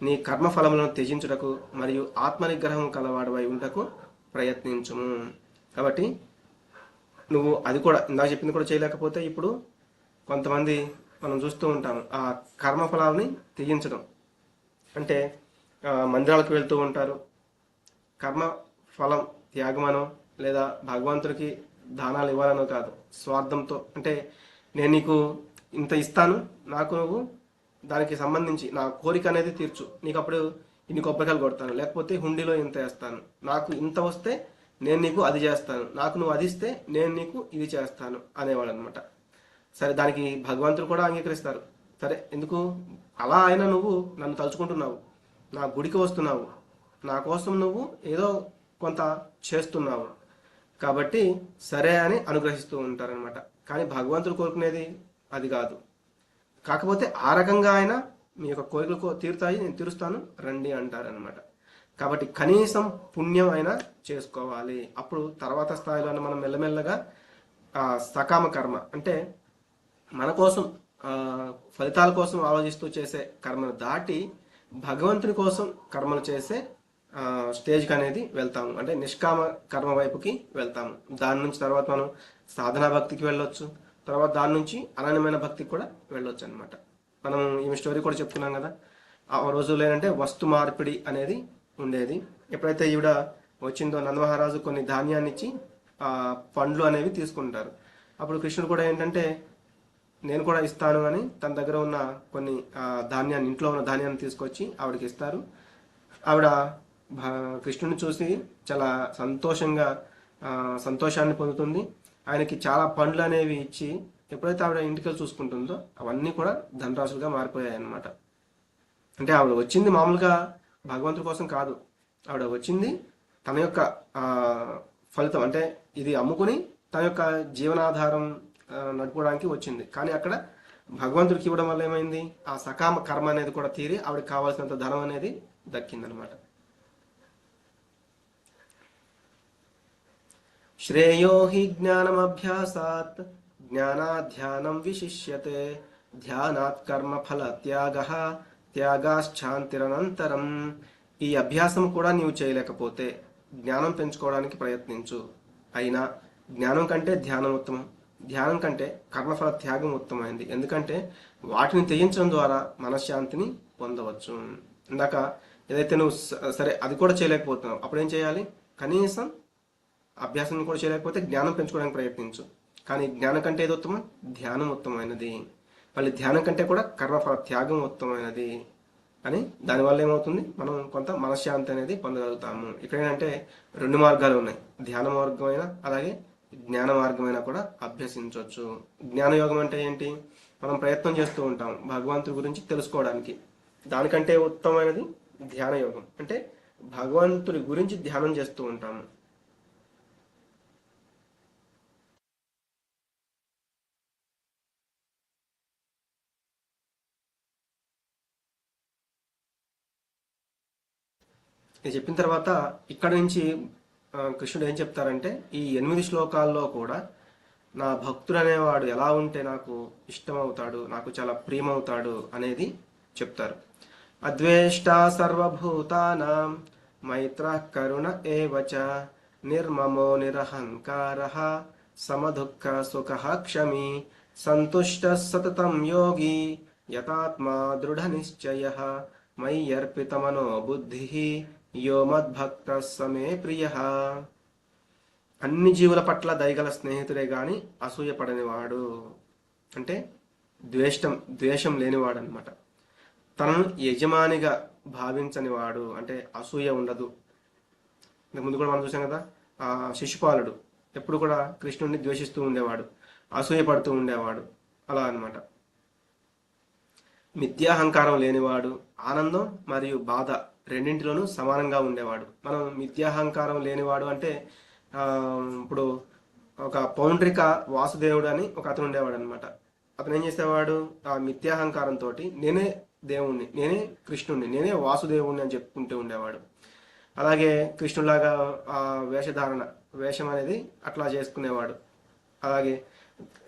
[SPEAKER 1] నీ కర్మఫలములను త్యజించుటకు మరియు ఆత్మనిగ్రహం కలవాడవై ఉంటకు ప్రయత్నించుము. కాబట్టి నువ్వు అది కూడా ఇందాక చెప్పింది కూడా చేయలేకపోతే ఇప్పుడు కొంతమంది మనం చూస్తూ ఉంటాము ఆ కర్మఫలాలని త్యజించడం అంటే మందిరాలకు వెళ్తూ ఉంటారు. కర్మ ఫలం త్యాగమనో లేదా భగవంతుడికి దానాలు ఇవ్వాలనో కాదు, స్వార్థంతో అంటే నేను నీకు ఇంత ఇస్తాను, నాకు నువ్వు దానికి సంబంధించి నా కోరిక అనేది తీర్చు, నీకు అప్పుడు ఇన్ని కొబ్బరికాయలు కొడతాను, లేకపోతే హుండీలో ఇంత వేస్తాను, నాకు ఇంత వస్తే నేను నీకు అది చేస్తాను, నాకు నువ్వు అది ఇస్తే నేను నీకు ఇది చేస్తాను అనేవాడు అనమాట. సరే, దానికి భగవంతుడు కూడా అంగీకరిస్తారు. సరే, ఎందుకు అలా అయినా నువ్వు నన్ను తలుచుకుంటున్నావు, నా గుడికి వస్తున్నావు, నా కోసం నువ్వు ఏదో కొంత చేస్తున్నావు, కాబట్టి సరే అని అనుగ్రహిస్తూ ఉంటారనమాట. కానీ భగవంతుడు కోరుకునేది అది కాదు. కాకపోతే ఆ రకంగా ఆయన మీ యొక్క కోరికలు తీరుతాయి, నేను తీరుస్తాను రండి అంటారనమాట. కాబట్టి కనీసం పుణ్యం అయినా చేసుకోవాలి. అప్పుడు తర్వాత స్థాయిలో మనం మెల్లమెల్లగా సకామ కర్మ అంటే మన కోసం ఫలితాల కోసం ఆలోచిస్తూ చేసే కర్మను దాటి భగవంతుని కోసం కర్మలు చేసే స్టేజ్కి అనేది వెళ్తాము. అంటే నిష్కామ కర్మ వైపుకి వెళ్తాము. దాని నుంచి తర్వాత మనం సాధనా భక్తికి వెళ్ళొచ్చు, తర్వాత దాని నుంచి అనన్యమైన భక్తికి కూడా వెళ్ళొచ్చు అనమాట. మనం ఈ స్టోరీ కూడా చెప్పుకున్నాం కదా, ఆ రోజుల్లో ఏంటంటే వస్తు మార్పిడి అనేది ఉండేది. ఎప్పుడైతే ఈవిడ వచ్చిందో నందమహారాజు కొన్ని ధాన్యాన్ని ఇచ్చి పండ్లు అనేవి తీసుకుంటారు. అప్పుడు కృష్ణుడు కూడా ఏంటంటే నేను కూడా ఇస్తాను అని తన దగ్గర ఉన్న కొన్ని ధాన్యాన్ని, ఇంట్లో ఉన్న ధాన్యాన్ని తీసుకొచ్చి ఆవిడకి ఇస్తారు. ఆవిడ కృష్ణుడిని చూసి చాలా సంతోషాన్ని పొందుతుంది. ఆయనకి చాలా పండ్లు అనేవి ఇచ్చి ఎప్పుడైతే ఆవిడ ఇంటికి చూసుకుంటుందో అవన్నీ కూడా ధనరాశులుగా మారిపోయాయి అన్నమాట. అంటే ఆవిడ వచ్చింది మామూలుగా భగవంతుడి కోసం కాదు, ఆవిడ వచ్చింది తన యొక్క ఫలితం అంటే ఇది అమ్ముకుని తన యొక్క జీవనాధారం నడుపుకోవడానికి వచ్చింది. కానీ అక్కడ భగవంతుడికి ఇవ్వడం వల్ల ఏమైంది, ఆ సకామ కర్మ అనేది కూడా తీరి ఆవిడకి కావాల్సినంత ధనం అనేది దక్కిందనమాట. శ్రేయో హి జ్ఞానమభ్యాసాత్ జ్ఞానాధ్యానం విశిష్యతే ధ్యానాత్ కర్మ ఫల త్యాగాశ్చాంతిరనంతరం. ఈ అభ్యాసం కూడా నీవు చేయలేకపోతే జ్ఞానం పెంచుకోవడానికి ప్రయత్నించు. అయినా జ్ఞానం కంటే ధ్యానం ఉత్తమం, ధ్యానం కంటే కర్మఫల త్యాగం ఉత్తమైంది. ఎందుకంటే వాటిని త్యజించడం ద్వారా మనశ్శాంతిని పొందవచ్చు. ఇందాక ఏదైతే నువ్వు సరే అది కూడా చేయలేకపోతున్నావు, అప్పుడేం చేయాలి, కనీసం అభ్యాసం కూడా చేయలేకపోతే జ్ఞానం పెంచుకోవడానికి ప్రయత్నించు. కానీ జ్ఞానం కంటే ఏది ఉత్తమం, ధ్యానం ఉత్తమమైనది. మళ్ళీ ధ్యానం కంటే కూడా కర్మఫల త్యాగం ఉత్తమమైనది అని దానివల్ల ఏమవుతుంది, మనం కొంత మనశ్శాంతి అనేది పొందగలుగుతాము. ఇక్కడ ఏంటంటే రెండు మార్గాలు ఉన్నాయి, ధ్యాన మార్గమైన అలాగే జ్ఞాన మార్గమైనా కూడా అభ్యసించవచ్చు. జ్ఞానయోగం అంటే ఏంటి, మనం ప్రయత్నం చేస్తూ ఉంటాం భగవంతుడి గురించి తెలుసుకోవడానికి, దానికంటే ఉత్తమమైనది ధ్యాన యోగం అంటే భగవంతుడి గురించి ధ్యానం చేస్తూ ఉంటాము. ఇది చెప్పిన తర్వాత ఇక్కడ నుంచి కృష్ణుడు ఏం చెప్తారంటే ఈ 8 శ్లోకాల్లో కూడా నా భక్తుడు అనేవాడు ఎలా ఉంటే నాకు ఇష్టమవుతాడు, నాకు చాలా ప్రియమవుతాడు అనేది చెప్తారు. అద్వేష్ట సర్వభూతానాం మైత్ర కరుణ ఏవచ నిర్మమో నిరహంకార సమదుఃఖ సుఖ క్షమి సంతుష్ట సతతం యోగి యతాత్మా దృఢ నిశ్చయ మయ్యర్పితమనో బుద్ధి యో మద్భక్త సమే ప్రియ. అన్ని జీవుల పట్ల దయగల స్నేహితుడే గాని అసూయపడనివాడు అంటే ద్వేషం లేనివాడు అనమాట. తనను యజమానిగా భావించనివాడు అంటే అసూయ ఉండదు. ముందు కూడా మనం చూసాం కదా, ఆ శిశుపాలుడు ఎప్పుడు కూడా కృష్ణుడిని ద్వేషిస్తూ ఉండేవాడు, అసూయ పడుతూ ఉండేవాడు, అలా అనమాట. మిథ్యాహంకారం లేనివాడు, ఆనందం మరియు బాధ రెండింటిలోనూ సమానంగా ఉండేవాడు. మనం మిథ్యాహంకారం లేనివాడు అంటే ఆ, ఇప్పుడు ఒక పౌండ్రిక వాసుదేవుడు అని ఒక అతను ఉండేవాడు అనమాట. అతను ఏం చేసేవాడు? ఆ మిథ్యాహంకారంతో నేనే దేవుణ్ణి, నేనే కృష్ణుణ్ణి, నేనే వాసుదేవుణ్ణి అని చెప్పుకుంటూ ఉండేవాడు. అలాగే కృష్ణులాగా ఆ వేషధారణ, వేషం అనేది అట్లా చేసుకునేవాడు. అలాగే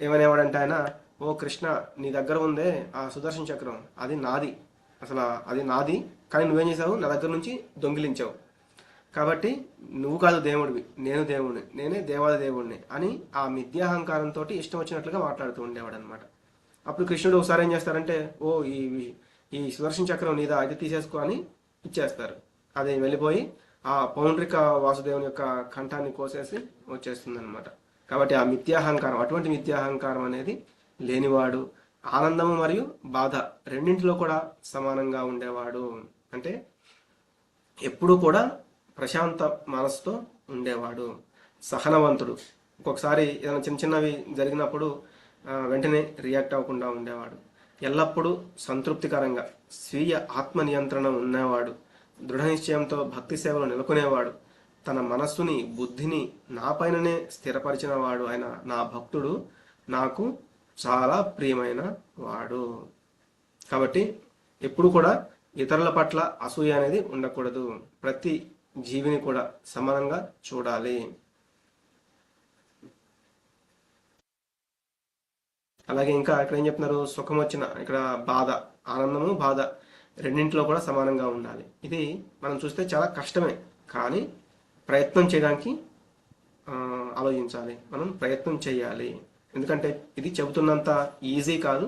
[SPEAKER 1] ఏమనేవాడంటే ఆయన, ఓ కృష్ణ, నీ దగ్గర ఉందే ఆ సుదర్శన చక్రం, అది నాది, అసలు అది నాది, కానీ నువ్వేం చేసావు? నా దగ్గర నుంచి దొంగిలించావు. కాబట్టి నువ్వు కాదు దేవుడివి, నేను దేవుడిని, నేనే దేవాది దేవుడిని అని ఆ మిథ్యాహంకారంతో ఇష్టం వచ్చినట్లుగా మాట్లాడుతూ ఉండేవాడు అనమాట. అప్పుడు కృష్ణుడు ఒకసారి ఏం చేస్తారంటే, ఓ ఈ ఈ సుదర్శన చక్రం నీదా, ఇది తీసేసుకో అని ఇచ్చేస్తారు. అది వెళ్ళిపోయి ఆ పౌండ్రిక వాసుదేవుని యొక్క కంఠాన్ని కోసేసి వచ్చేస్తుంది అనమాట. కాబట్టి ఆ మిథ్యాహంకారం, అటువంటి మిథ్యాహంకారం అనేది లేనివాడు, ఆనందము మరియు బాధ రెండింటిలో కూడా సమానంగా ఉండేవాడు. అంటే ఎప్పుడూ కూడా ప్రశాంత మనసుతో ఉండేవాడు, సహనవంతుడు. ఒక్కొక్కసారి ఏదైనా చిన్న చిన్నవి జరిగినప్పుడు వెంటనే రియాక్ట్ అవ్వకుండా ఉండేవాడు. ఎల్లప్పుడూ సంతృప్తికరంగా స్వీయ ఆత్మ నియంత్రణ ఉన్నవాడు, దృఢ నిశ్చయంతో భక్తి సేవలో నెలకొనేవాడు, తన మనస్సుని బుద్ధిని నాపైననే స్థిరపరిచిన వాడు ఆయన నా భక్తుడు నాకు చాలా ప్రియమైన వాడు. కాబట్టి ఎప్పుడు కూడా ఇతరుల పట్ల అసూయ అనేది ఉండకూడదు. ప్రతి జీవిని కూడా సమానంగా చూడాలి. అలాగే ఇంకా ఇక్కడ ఏం చెప్తున్నారు? సుఖం వచ్చిన ఇక్కడ బాధ, ఆనందము బాధ రెండింటిలో కూడా సమానంగా ఉండాలి. ఇది మనం చూస్తే చాలా కష్టమే, కానీ ప్రయత్నం చేయడానికి ఆలోచించాలి. మనం ప్రయత్నం చేయాలి. ఎందుకంటే ఇది చెబుతున్నంత ఈజీ కాదు,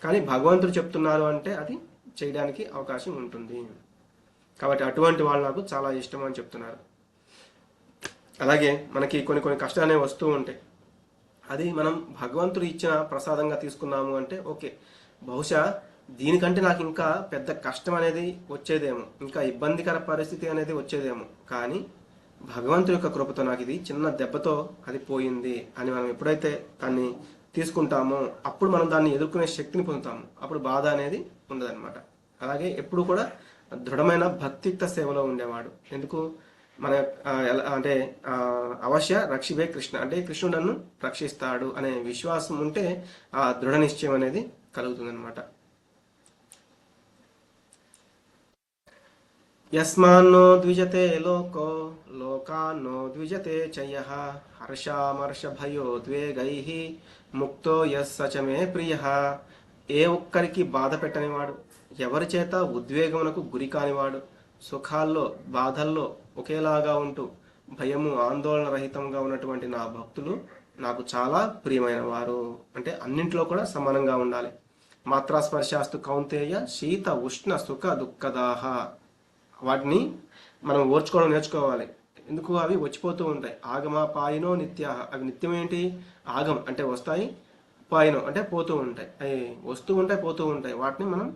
[SPEAKER 1] కానీ భగవంతుడు చెప్తున్నారు అంటే అది చేయడానికి అవకాశం ఉంటుంది. కాబట్టి అటువంటి వాళ్ళు నాకు చాలా ఇష్టం అని చెప్తున్నారు. అలాగే మనకి కొన్ని కొన్ని కష్టాలు అనేవి వస్తూ ఉంటాయి. అది మనం భగవంతుడు ఇచ్చిన ప్రసాదంగా తీసుకున్నాము అంటే ఓకే, బహుశా దీనికంటే నాకు ఇంకా పెద్ద కష్టం అనేది వచ్చేదేమో, ఇంకా ఇబ్బందికర పరిస్థితి అనేది వచ్చేదేమో, కానీ భగవంతుడి యొక్క కృపతో నాకు ఇది చిన్న దెబ్బతో అది పోయింది అని మనం ఎప్పుడైతే దాన్ని తీసుకుంటామో అప్పుడు మనం దాన్ని ఎదుర్కొనే శక్తిని పొందుతాము. అప్పుడు బాధ అనేది ఉండదన్నమాట. అలాగే ఎప్పుడు కూడా దృఢమైన భక్తియుక్త సేవలో ఉండేవాడు. ఎందుకు? మన అంటే అవశ్య రక్షివే కృష్ణ, అంటే కృష్ణుడు నన్ను రక్షిస్తాడు అనే విశ్వాసం ఉంటే ఆ దృఢ నిశ్చయం అనేది కలుగుతుంది అనమాట. యస్మాన్నో ద్విజతే లోకో లోకాన్నో ద్విజతే చయః హర్షామర్ష భయోద్వేగైః ముక్తో యస్సచమే ప్రియః. ఏ ఒక్కరికి బాధ పెట్టనివాడు, ఎవరి చేత ఉద్వేగమునకు గురి కానివాడు, సుఖాల్లో బాధల్లో ఒకేలాగా ఉంటూ భయము ఆందోళన రహితంగా ఉన్నటువంటి నా భక్తులు నాకు చాలా ప్రియమైన వారు. అంటే అన్నింటిలో కూడా సమానంగా ఉండాలి. మాత్రా స్పర్శాస్తు కౌంతేయ శీత ఉష్ణ సుఖ దుఃఖదాహ. వాటిని మనం ఓర్చుకోవడం నేర్చుకోవాలి. ఎందుకు? అవి వచ్చిపోతూ ఉంటాయి. ఆగమ పాయినో నిత్య, అవి నిత్యం ఏంటి? ఆగం అంటే వస్తాయి, పాయినో అంటే పోతూ ఉంటాయి. అవి వస్తూ ఉంటాయి, పోతూ ఉంటాయి. వాటిని మనం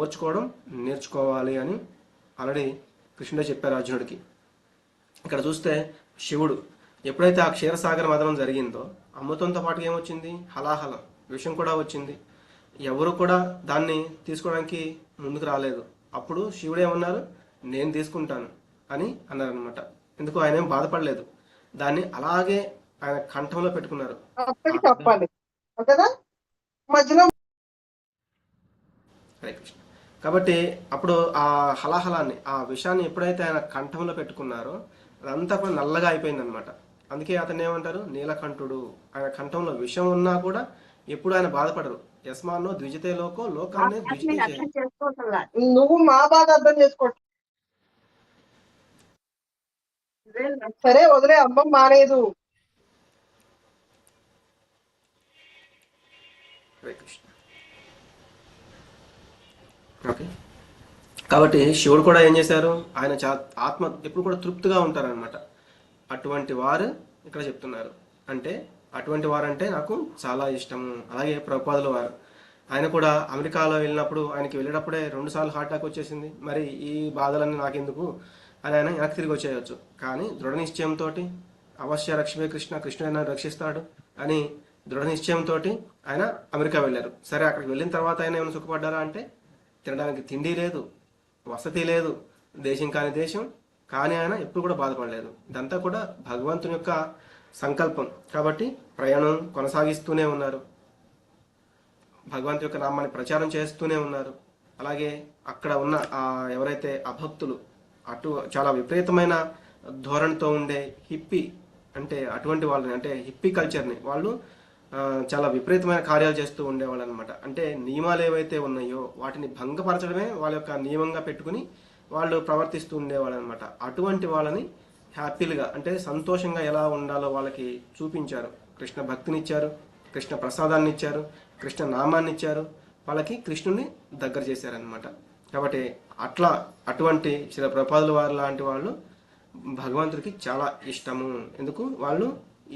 [SPEAKER 1] ఓర్చుకోవడం నేర్చుకోవాలి అని ఆల్రెడీ కృష్ణుడే చెప్పారు అర్జునుడికి. ఇక్కడ చూస్తే శివుడు ఎప్పుడైతే ఆ క్షీరసాగర మదనం జరిగిందో అమృతంతో పాటుగా ఏమొచ్చింది? హలాహలం, విషం కూడా వచ్చింది. ఎవరు కూడా దాన్ని తీసుకోవడానికి ముందుకు రాలేదు. అప్పుడు శివుడు ఏమన్నారు? నేను తీసుకుంటాను అని అన్నారనమాట. ఎందుకు? ఆయన ఏం బాధపడలేదు, దాన్ని అలాగే ఆయన కంఠంలో పెట్టుకున్నారు. హరే కృష్ణ. కాబట్టి అప్పుడు ఆ హలాహలాన్ని, ఆ విషాన్ని ఎప్పుడైతే ఆయన కంఠంలో పెట్టుకున్నారో అదంతా కూడా నల్లగా అయిపోయింది అనమాట. అందుకే అతను ఏమంటారు? నీలకంఠుడు. ఆయన కంఠంలో విషం ఉన్నా కూడా ఎప్పుడు ఆయన బాధపడరు. యస్మాన్నో ద్విజతే లోకో లోకాన్ని
[SPEAKER 2] నువ్వు మా బాధ అర్థం చేసుకో. సరే వదిలే, అమ్మం మానేదు.
[SPEAKER 1] ఓకే. కాబట్టి శివుడు కూడా ఏం చేశారు? ఆయన ఆత్మ ఎప్పుడు కూడా తృప్తిగా ఉంటారనమాట. అటువంటి వారు ఇక్కడ చెప్తున్నారు. అంటే అటువంటి వారంటే నాకు చాలా ఇష్టము. అలాగే ప్రభుపాదుల వారు, ఆయన కూడా అమెరికాలో వెళ్ళినప్పుడు ఆయనకి వెళ్ళేటప్పుడే 2 సార్లు హార్ట్ అటాక్ వచ్చేసింది. మరి ఈ బాధలన్నీ నాకెందుకు అని ఆయన వెనక్కి తిరిగి వచ్చేయచ్చు. కానీ దృఢ నిశ్చయంతో అవశ్య రక్షివే కృష్ణ, కృష్ణుడైనా రక్షిస్తాడు అని దృఢ నిశ్చయంతో ఆయన అమెరికా వెళ్ళారు. సరే, అక్కడికి వెళ్ళిన తర్వాత ఆయన ఏమైనా సుఖపడ్డారా అంటే తినడానికి తిండి లేదు, వసతి లేదు, దేశం కాని దేశం, కానీ ఆయన ఎప్పుడు కూడా బాధపడలేదు. ఇదంతా కూడా భగవంతుని యొక్క సంకల్పం. కాబట్టి ప్రయాణం కొనసాగిస్తూనే ఉన్నారు, భగవంతు యొక్క నామాన్ని ప్రచారం చేస్తూనే ఉన్నారు. అలాగే అక్కడ ఉన్న ఎవరైతే అభక్తులు చాలా విపరీతమైన ధోరణితో ఉండే హిప్పీ, అంటే అటువంటి వాళ్ళని, అంటే హిప్పీ కల్చర్ని వాళ్ళు చాలా విపరీతమైన కార్యాలు చేస్తూ ఉండేవాళ్ళు అనమాట. అంటే నియమాలు ఏవైతే ఉన్నాయో వాటిని భంగపరచడమే వాళ్ళ యొక్క నియమంగా పెట్టుకుని వాళ్ళు ప్రవర్తిస్తూ ఉండేవాళ్ళు అనమాట. అటువంటి వాళ్ళని హ్యాపీలుగా, అంటే సంతోషంగా ఎలా ఉండాలో వాళ్ళకి చూపించారు. కృష్ణ భక్తినిచ్చారు, కృష్ణ ప్రసాదాన్ని ఇచ్చారు, కృష్ణ నామాన్ని ఇచ్చారు, వాళ్ళకి కృష్ణుని దగ్గర చేశారనమాట. కాబట్టి అటువంటి శ్రీ ప్రభుపాదుల వారు లాంటి వాళ్ళు భగవంతుడికి చాలా ఇష్టము. ఎందుకు? వాళ్ళు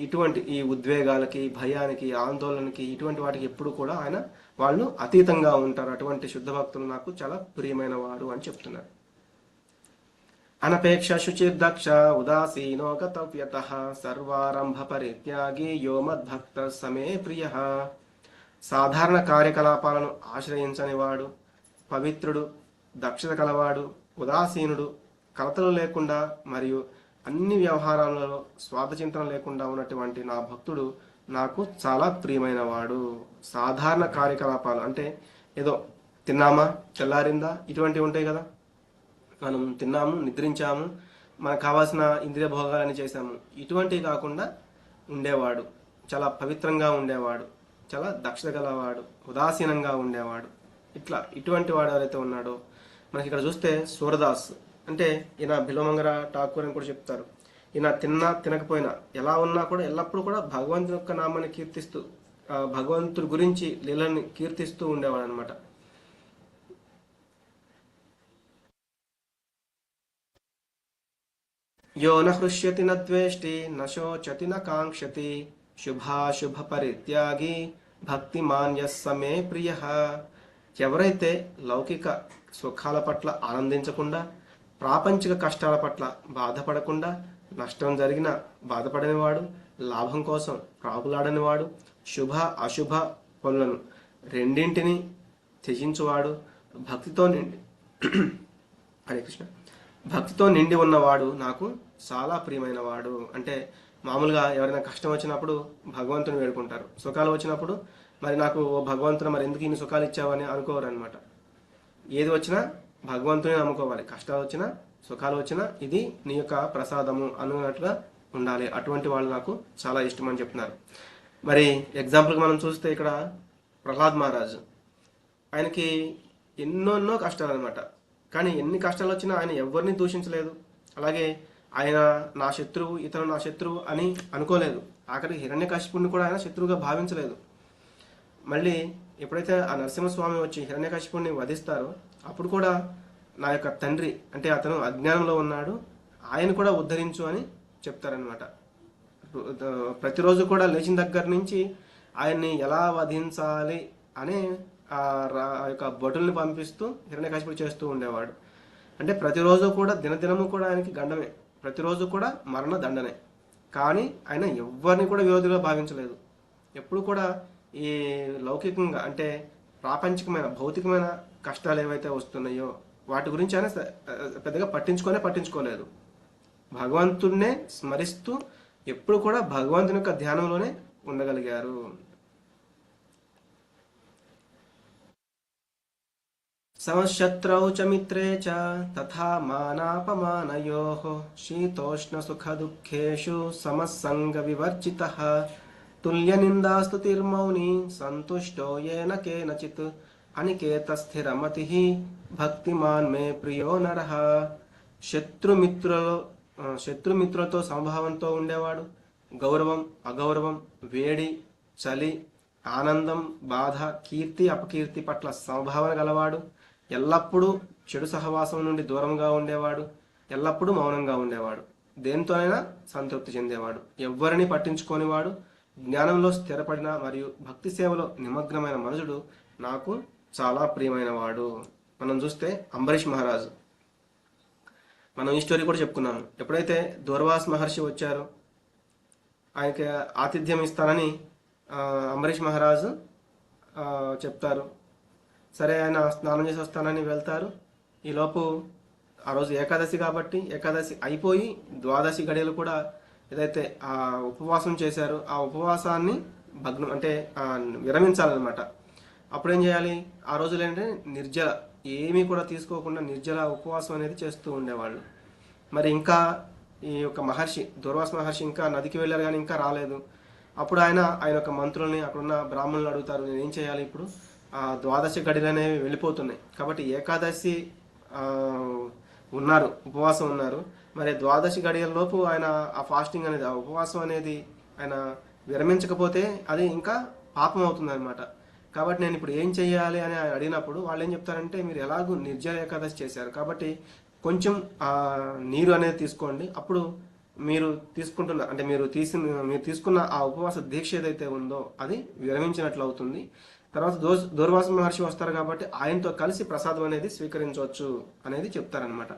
[SPEAKER 1] ఇటువంటి ఈ ఉద్వేగాలకి, భయానికి, ఆందోళనకి, ఇటువంటి వాటికి ఎప్పుడు కూడా వాళ్ళు అతీతంగా ఉంటారు. అటువంటి శుద్ధ భక్తులు నాకు చాలా ప్రియమైన వారు అని చెప్తున్నారు. అనపేక్ష శుచిర్దక్ష ఉదాసీనో గతవ్యతః సర్వారంభ పరిత్యాగి యో మద్భక్త సమే ప్రియ. సాధారణ కార్యకలాపాలను ఆశ్రయించని వాడు, పవిత్రుడు, దక్షత కలవాడు, ఉదాసీనుడు, కలతలు లేకుండా మరియు అన్ని వ్యవహారాలలో స్వార్థచింతన లేకుండా ఉన్నటువంటి నా భక్తుడు నాకు చాలా ప్రియమైన వాడు. సాధారణ కార్యకలాపాలు అంటే ఏదో తిన్నామా, తెల్లారిందా, ఇటువంటివి ఉంటాయి కదా. మనం తిన్నాము, నిద్రించాము, మనకు కావాల్సిన ఇంద్రియ భోగాలని చేశాము, ఇటువంటివి కాకుండా ఉండేవాడు, చాలా పవిత్రంగా ఉండేవాడు, చాలా దక్షత గలవాడు, ఉదాసీనంగా ఉండేవాడు. ఇటువంటి వాడు ఎవరైతే ఉన్నాడో, మనకి ఇక్కడ చూస్తే సూరదాస్ అంటే ఈయన బిలోమంగర ఠాకూర్ అని కూడా చెప్తారు. ఈయన తిన్నా తినకపోయినా ఎలా ఉన్నా కూడా ఎల్లప్పుడూ కూడా భగవంతుని యొక్క నామాన్ని కీర్తిస్తూ, భగవంతుడి గురించి లీలని కీర్తిస్తూ ఉండేవాడు అనమాట. యో న హృష్యతి న ద్వేష్టి న శోచతి న కాంక్షతి శుభాశుభ పరిత్యాగి భక్తిమాన్ యస్స మే ప్రియ. ఎవరైతే లౌకిక సుఖాల పట్ల ఆనందించకుండా, ప్రాపంచిక కష్టాల పట్ల బాధపడకుండా, నష్టం జరిగిన బాధపడనివాడు, లాభం కోసం ప్రాకులాడనివాడు, శుభ అశుభ పనులను రెండింటిని త్యజించువాడు, భక్తితో నిండి హరే కృష్ణ భక్తితో నిండి ఉన్నవాడు నాకు చాలా ప్రియమైన వాడు. అంటే మామూలుగా ఎవరైనా కష్టం వచ్చినప్పుడు భగవంతుని వేడుకుంటారు, సుఖాలు వచ్చినప్పుడు మరి నాకు ఓ భగవంతుడు మరి ఎందుకు ఇన్ని సుఖాలు ఇచ్చావని అనుకోరు అనమాట. ఏది వచ్చినా భగవంతుని నమ్ముకోవాలి, కష్టాలు వచ్చినా సుఖాలు వచ్చినా ఇది నీ యొక్క ప్రసాదము అనుకున్నట్లుగా ఉండాలి. అటువంటి వాళ్ళు నాకు చాలా ఇష్టం అని చెప్తున్నారు. మరి ఎగ్జాంపుల్కి మనం చూస్తే ఇక్కడ ప్రహ్లాద్ మహారాజ్, ఆయనకి ఎన్నెన్నో కష్టాలు అనమాట. కానీ ఎన్ని కష్టాలు వచ్చినా ఆయన ఎవరిని దూషించలేదు. అలాగే ఆయన నా శత్రువు, ఇతను నా శత్రువు అని అనుకోలేదు. ఆఖరికి హిరణ్యకశిపుణ్ణి కూడా ఆయన శత్రువుగా భావించలేదు. మళ్ళీ ఎప్పుడైతే ఆ నరసింహస్వామి వచ్చి హిరణ్యకశిపుణ్ణి వధిస్తారో అప్పుడు కూడా నా యొక్క తండ్రి, అంటే అతను అజ్ఞానంలో ఉన్నాడు, ఆయన కూడా ఉద్ధరించు అని చెప్తారనమాట. ప్రతిరోజు కూడా లేచిన దగ్గర నుంచి ఆయన్ని ఎలా వధించాలి అనే ఆ యొక్క భటుల్ని పంపిస్తూ హిరణ్యకశిపుడు చేస్తూ ఉండేవాడు. అంటే ప్రతిరోజు కూడా దినదినము కూడా ఆయనకి గండమే, ప్రతిరోజు కూడా మరణ దండనే. కానీ ఆయన ఎవరిని కూడా విరోధిగా భావించలేదు. ఎప్పుడు కూడా ఈ లౌకికంగా అంటే ప్రాపంచికమైన భౌతికమైన కష్టాలు ఏవైతే వస్తున్నాయో వాటి గురించి ఆయన పెద్దగా పట్టించుకోలేదు. భగవంతుడినే స్మరిస్తూ ఎప్పుడు కూడా భగవంతుని యొక్క ధ్యానంలోనే ఉండగలిగారు. సమశత్రౌ చ మిత్రే చ తథా మానాపమానయోః శీతోష్ణ సుఖ దుఃఖేషు సమస్సంగ వివర్జితః తుల్యనిందాస్తుతిర్మౌని సంతుష్టోయేన కేనచిత్ అనికేతస్థిరమతిః భక్తిమాన్ మే ప్రియో నరః. శత్రుమిత్రులతో సమభావంతో ఉండేవాడు, గౌరవం అగౌరవం, వేడి చలి, ఆనందం బాధ, కీర్తి అపకీర్తి పట్ల సమభావన గలవాడు, ఎల్లప్పుడూ చెడు సహవాసం నుండి దూరంగా ఉండేవాడు, ఎల్లప్పుడూ మౌనంగా ఉండేవాడు, దేనితోనైనా సంతృప్తి చెందేవాడు, ఎవ్వరిని పట్టించుకోనివాడు, జ్ఞానంలో స్థిరపడిన మరియు భక్తి సేవలో నిమగ్నమైన మనుషుడు నాకు చాలా ప్రియమైన వాడు. మనం చూస్తే అంబరీష్ మహారాజు, మనం ఈ స్టోరీ కూడా చెప్పుకున్నాము. ఎప్పుడైతే దూర్వాస్ మహర్షి వచ్చారో ఆయనకి ఆతిథ్యం ఇస్తానని అంబరీష్ మహారాజు ఆ, చెప్తారు. సరే ఆయన స్నానం చేసి వస్తానని వెళ్తారు. ఈలోపు ఆ రోజు ఏకాదశి కాబట్టి ఏకాదశి అయిపోయి ద్వాదశి గడియలు కూడా ఏదైతే ఆ ఉపవాసం చేశారో ఆ ఉపవాసాన్ని భగ్నం అంటే విరమించాలన్నమాట. అప్పుడు ఏం చేయాలి? ఆ రోజులు ఏంటంటే నిర్జల, ఏమీ కూడా తీసుకోకుండా నిర్జల ఉపవాసం అనేది చేస్తూ ఉండేవాళ్ళు. మరి ఇంకా ఈ యొక్క మహర్షి దూర్వాస మహర్షి ఇంకా నదికి వెళ్ళారు కానీ ఇంకా రాలేదు. అప్పుడు ఆయన యొక్క మంత్రుల్ని అక్కడున్న బ్రాహ్మణులు అడుగుతారు, నేను ఏం చేయాలి ఇప్పుడు? ఆ ద్వాదశి గడియలు అనేవి వెళ్ళిపోతున్నాయి కాబట్టి ఏకాదశి ఆ, ఉన్నారు, ఉపవాసం ఉన్నారు. మరి ద్వాదశి గడియల లోపు ఆయన ఆ ఫాస్టింగ్ అనేది ఆ ఉపవాసం అనేది ఆయన విరమించకపోతే అది ఇంకా పాపం అవుతుంది అనమాట. కాబట్టి నేను ఇప్పుడు ఏం చెయ్యాలి అని ఆయన అడిగినప్పుడు వాళ్ళు ఏం చెప్తారంటే, మీరు ఎలాగూ నిర్జల ఏకాదశి చేశారు కాబట్టి కొంచెం నీరు అనేది తీసుకోండి. అప్పుడు మీరు తీసుకుంటున్న అంటే మీరు తీసుకున్న ఆ ఉపవాస దీక్ష ఏదైతే ఉందో అది విరమించినట్లు అవుతుంది. తర్వాత దూర్వాస మహర్షి వస్తారు కాబట్టి ఆయనతో కలిసి ప్రసాదం అనేది స్వీకరించవచ్చు అనేది చెప్తారనమాట.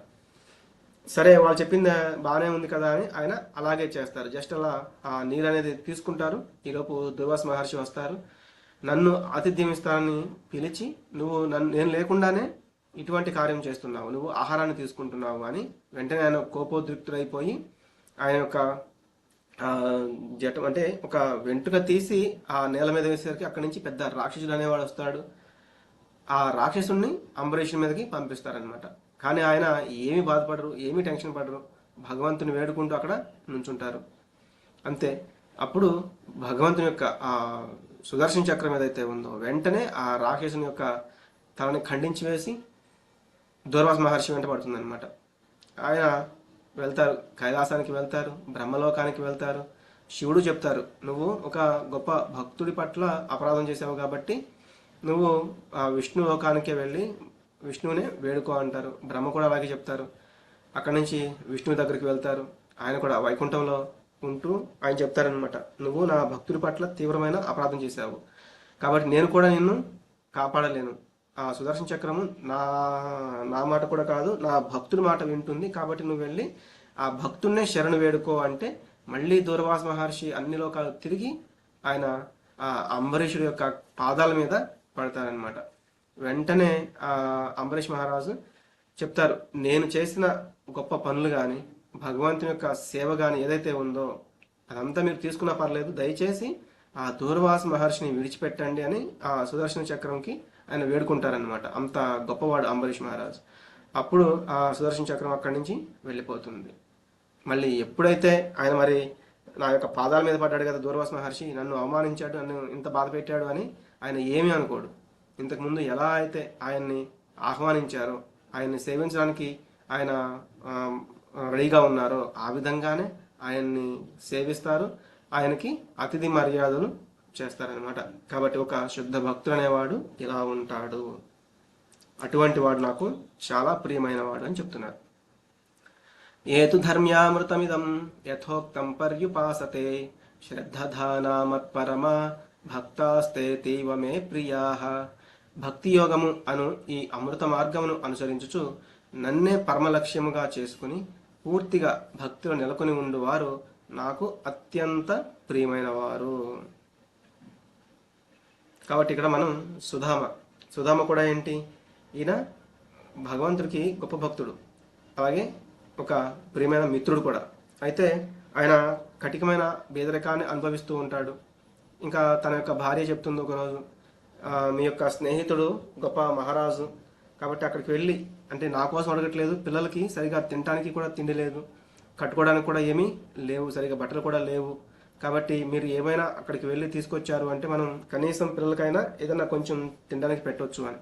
[SPEAKER 1] సరే వాళ్ళు చెప్పింది బాగానే ఉంది కదా అని ఆయన అలాగే చేస్తారు. జస్ట్ అలా ఆ నీరు అనేది తీసుకుంటారు. ఈలోపు దుర్వాస మహర్షి వస్తారు. నన్ను ఆతిథ్యం ఇస్తానని పిలిచి, నేను లేకుండానే ఇటువంటి కార్యం చేస్తున్నావు, నువ్వు ఆహారాన్ని తీసుకుంటున్నావు అని వెంటనే ఆయన కోపోద్రిక్తుడైపోయి ఆయన యొక్క జటం అంటే ఒక వెంట్రుక తీసి ఆ నేల మీద వేసేసరికి అక్కడి నుంచి పెద్ద రాక్షసుడు అనేవాడు వస్తాడు. ఆ రాక్షసుడిని అంబరీషుని మీదకి పంపిస్తారనమాట. కానీ ఆయన ఏమి బాధపడరు, ఏమి టెన్షన్ పడరు, భగవంతుని వేడుకుంటూ అక్కడ నుంచుంటారు అంతే. అప్పుడు భగవంతుని యొక్క ఆ సుదర్శన చక్రం ఏదైతే ఉందో వెంటనే ఆ రాక్షసుని యొక్క తలని ఖండించి వేసి దూర్వాస మహర్షి వెంట పడుతుంది అనమాట. ఆయన వెళ్తారు, కైలాసానికి వెళ్తారు, బ్రహ్మలోకానికి వెళ్తారు. శివుడు చెప్తారు, నువ్వు ఒక గొప్ప భక్తుడి పట్ల అపరాధం చేసావు కాబట్టి నువ్వు ఆ విష్ణు లోకానికే వెళ్ళి విష్ణువునే వేడుకో అంటారు. బ్రహ్మ కూడా అలాగే చెప్తారు. అక్కడి నుంచి విష్ణువు దగ్గరికి వెళ్తారు. ఆయన కూడా వైకుంఠంలో ఉంటూ ఆయన చెప్తారనమాట, నువ్వు నా భక్తుడి పట్ల తీవ్రమైన అపరాధం చేశావు కాబట్టి నేను కూడా నిన్ను కాపాడలేను. ఆ సుదర్శన చక్రము నా నా మాట కూడా కాదు, నా భక్తుడి మాట వింటుంది కాబట్టి నువ్వు వెళ్ళి ఆ భక్తున్నే శరణు వేడుకో అంటే మళ్ళీ దూర్వాస మహర్షి అన్ని లోకాలు తిరిగి ఆయన ఆ అంబరీషుడి యొక్క పాదాల మీద పడతారనమాట. వెంటనే ఆ అంబరీష్ మహారాజు చెప్తారు, నేను చేసిన గొప్ప పనులు కానీ భగవంతుని యొక్క సేవ కానీ ఏదైతే ఉందో అదంతా మీరు తీసుకున్నా పర్లేదు, దయచేసి ఆ దూర్వాస మహర్షిని విడిచిపెట్టండి అని ఆ సుదర్శన చక్రంకి ఆయన వేడుకుంటారనమాట. అంత గొప్పవాడు అంబరీష్ మహారాజ్. అప్పుడు ఆ సుదర్శన చక్రం అక్కడి నుంచి వెళ్ళిపోతుంది. మళ్ళీ ఎప్పుడైతే ఆయన మరి నా యొక్క పాదాల మీద పడ్డాడు కదా దూర్వాస మహర్షి, నన్ను అవమానించాడు, నన్ను ఇంత బాధ పెట్టాడు అని ఆయన ఏమీ అనుకోడు. ఇంతకుముందు ఎలా అయితే ఆయన్ని ఆహ్వానించారో, ఆయన్ని సేవించడానికి ఆయన రెడీగా ఉన్నారో ఆ విధంగానే ఆయన్ని సేవిస్తారు, ఆయనకి అతిథి మర్యాదలు చేస్తారనమాట. కాబట్టి ఒక శుద్ధ భక్తుడు అనేవాడు ఇలా ఉంటాడు, అటువంటి వాడు నాకు చాలా ప్రియమైన వాడు అని చెప్తున్నారు. ఏతు ధర్మ్యామృతమిదం యథోక్తం పర్యుపాసతే శ్రద్ధధానా మత్పరమా భక్తాస్తే తీవ మే ప్రియాః. భక్తి యోగము అను ఈ అమృత మార్గమును అనుసరించుచు నన్నే పరమ లక్ష్యముగా చేసుకుని పూర్తిగా భక్తిలో నెలకొని ఉండువారు నాకు అత్యంత ప్రియమైన వారు. కాబట్టి ఇక్కడ మనం సుధామ కూడా ఏంటి, ఈయన భగవంతుడికి గొప్ప భక్తుడు, అలాగే ఒక ప్రియమైన మిత్రుడు కూడా. అయితే ఆయన కఠినమైన పేదరికాన్ని అనుభవిస్తూ ఉంటాడు. ఇంకా తన యొక్క భార్య చెప్తుంది ఒకరోజు, మీ యొక్క స్నేహితుడు గొప్ప మహారాజు కాబట్టి అక్కడికి వెళ్ళి, అంటే నా కోసం అడగట్లేదు, పిల్లలకి సరిగా తినడానికి కూడా తిండి లేదు, కట్టుకోవడానికి కూడా ఏమీ లేవు, సరిగా బట్టలు కూడా లేవు, కాబట్టి మీరు ఏమైనా అక్కడికి వెళ్ళి తీసుకొచ్చారు అంటే మనం కనీసం పిల్లలకైనా ఏదైనా కొంచెం తినడానికి పెట్టవచ్చు అని.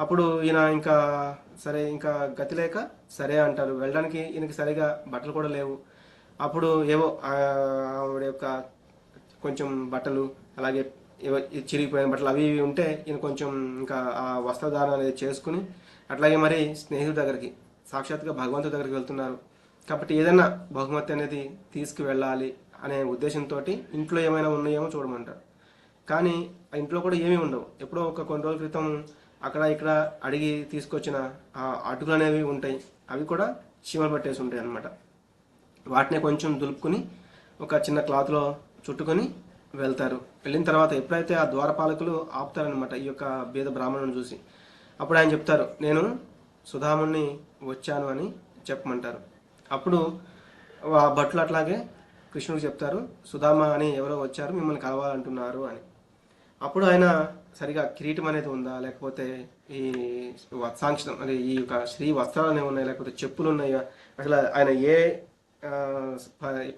[SPEAKER 1] అప్పుడు ఈయన ఇంకా సరే, ఇంకా గతి లేక సరే అంటారు. వెళ్ళడానికి ఈయనకి సరిగా బట్టలు కూడా లేవు. అప్పుడు ఏవో ఆవిడ యొక్క కొంచెం బట్టలు, అలాగే ఏవో చిరిగిపోయిన బట్టలు అవి ఇవి ఉంటే ఈయన కొంచెం ఇంకా ఆ వస్త్రధారణ అనేది చేసుకుని, అట్లాగే మరి స్నేహితుడి దగ్గరికి, సాక్షాత్గా భగవంతుడి దగ్గరికి వెళ్తున్నారు కాబట్టి ఏదైనా బహుమతి అనేది తీసుకువెళ్ళాలి అనే ఉద్దేశంతో ఇంట్లో ఏమైనా ఉన్నాయేమో చూడమంటారు. కానీ ఆ ఇంట్లో కూడా ఏమీ ఉండవు. ఎప్పుడో ఒక కొన్ని రోజుల క్రితం అక్కడ ఇక్కడ అడిగి తీసుకొచ్చిన ఆ అటుకులు అనేవి ఉంటాయి, అవి కూడా చీమలు పట్టేసి ఉంటాయి అన్నమాట. వాటిని కొంచెం దులుపుకుని ఒక చిన్న క్లాత్లో చుట్టుకొని వెళ్తారు. వెళ్ళిన తర్వాత ఎప్పుడైతే ఆ ద్వారపాలకులు ఆపుతారనమాట ఈ యొక్క బీద బ్రాహ్మణుని చూసి, అప్పుడు ఆయన చెప్తారు, నేను సుధాముని వచ్చాను అని చెప్పమంటారు. అప్పుడు ఆ భట్లు అట్లాగే కృష్ణుడికి చెప్తారు, సుధామ అని ఎవరో వచ్చారు మిమ్మల్ని కలవాలంటున్నారు అని. అప్పుడు ఆయన సరిగా కిరీటం అనేది ఉందా, లేకపోతే ఈ వత్సాంక్షతం అంటే ఈ యొక్క శ్రీ వస్త్రాలు అనేవి ఉన్నాయి, లేకపోతే చెప్పులు ఉన్నాయా, అసలు ఆయన ఏ ఆ,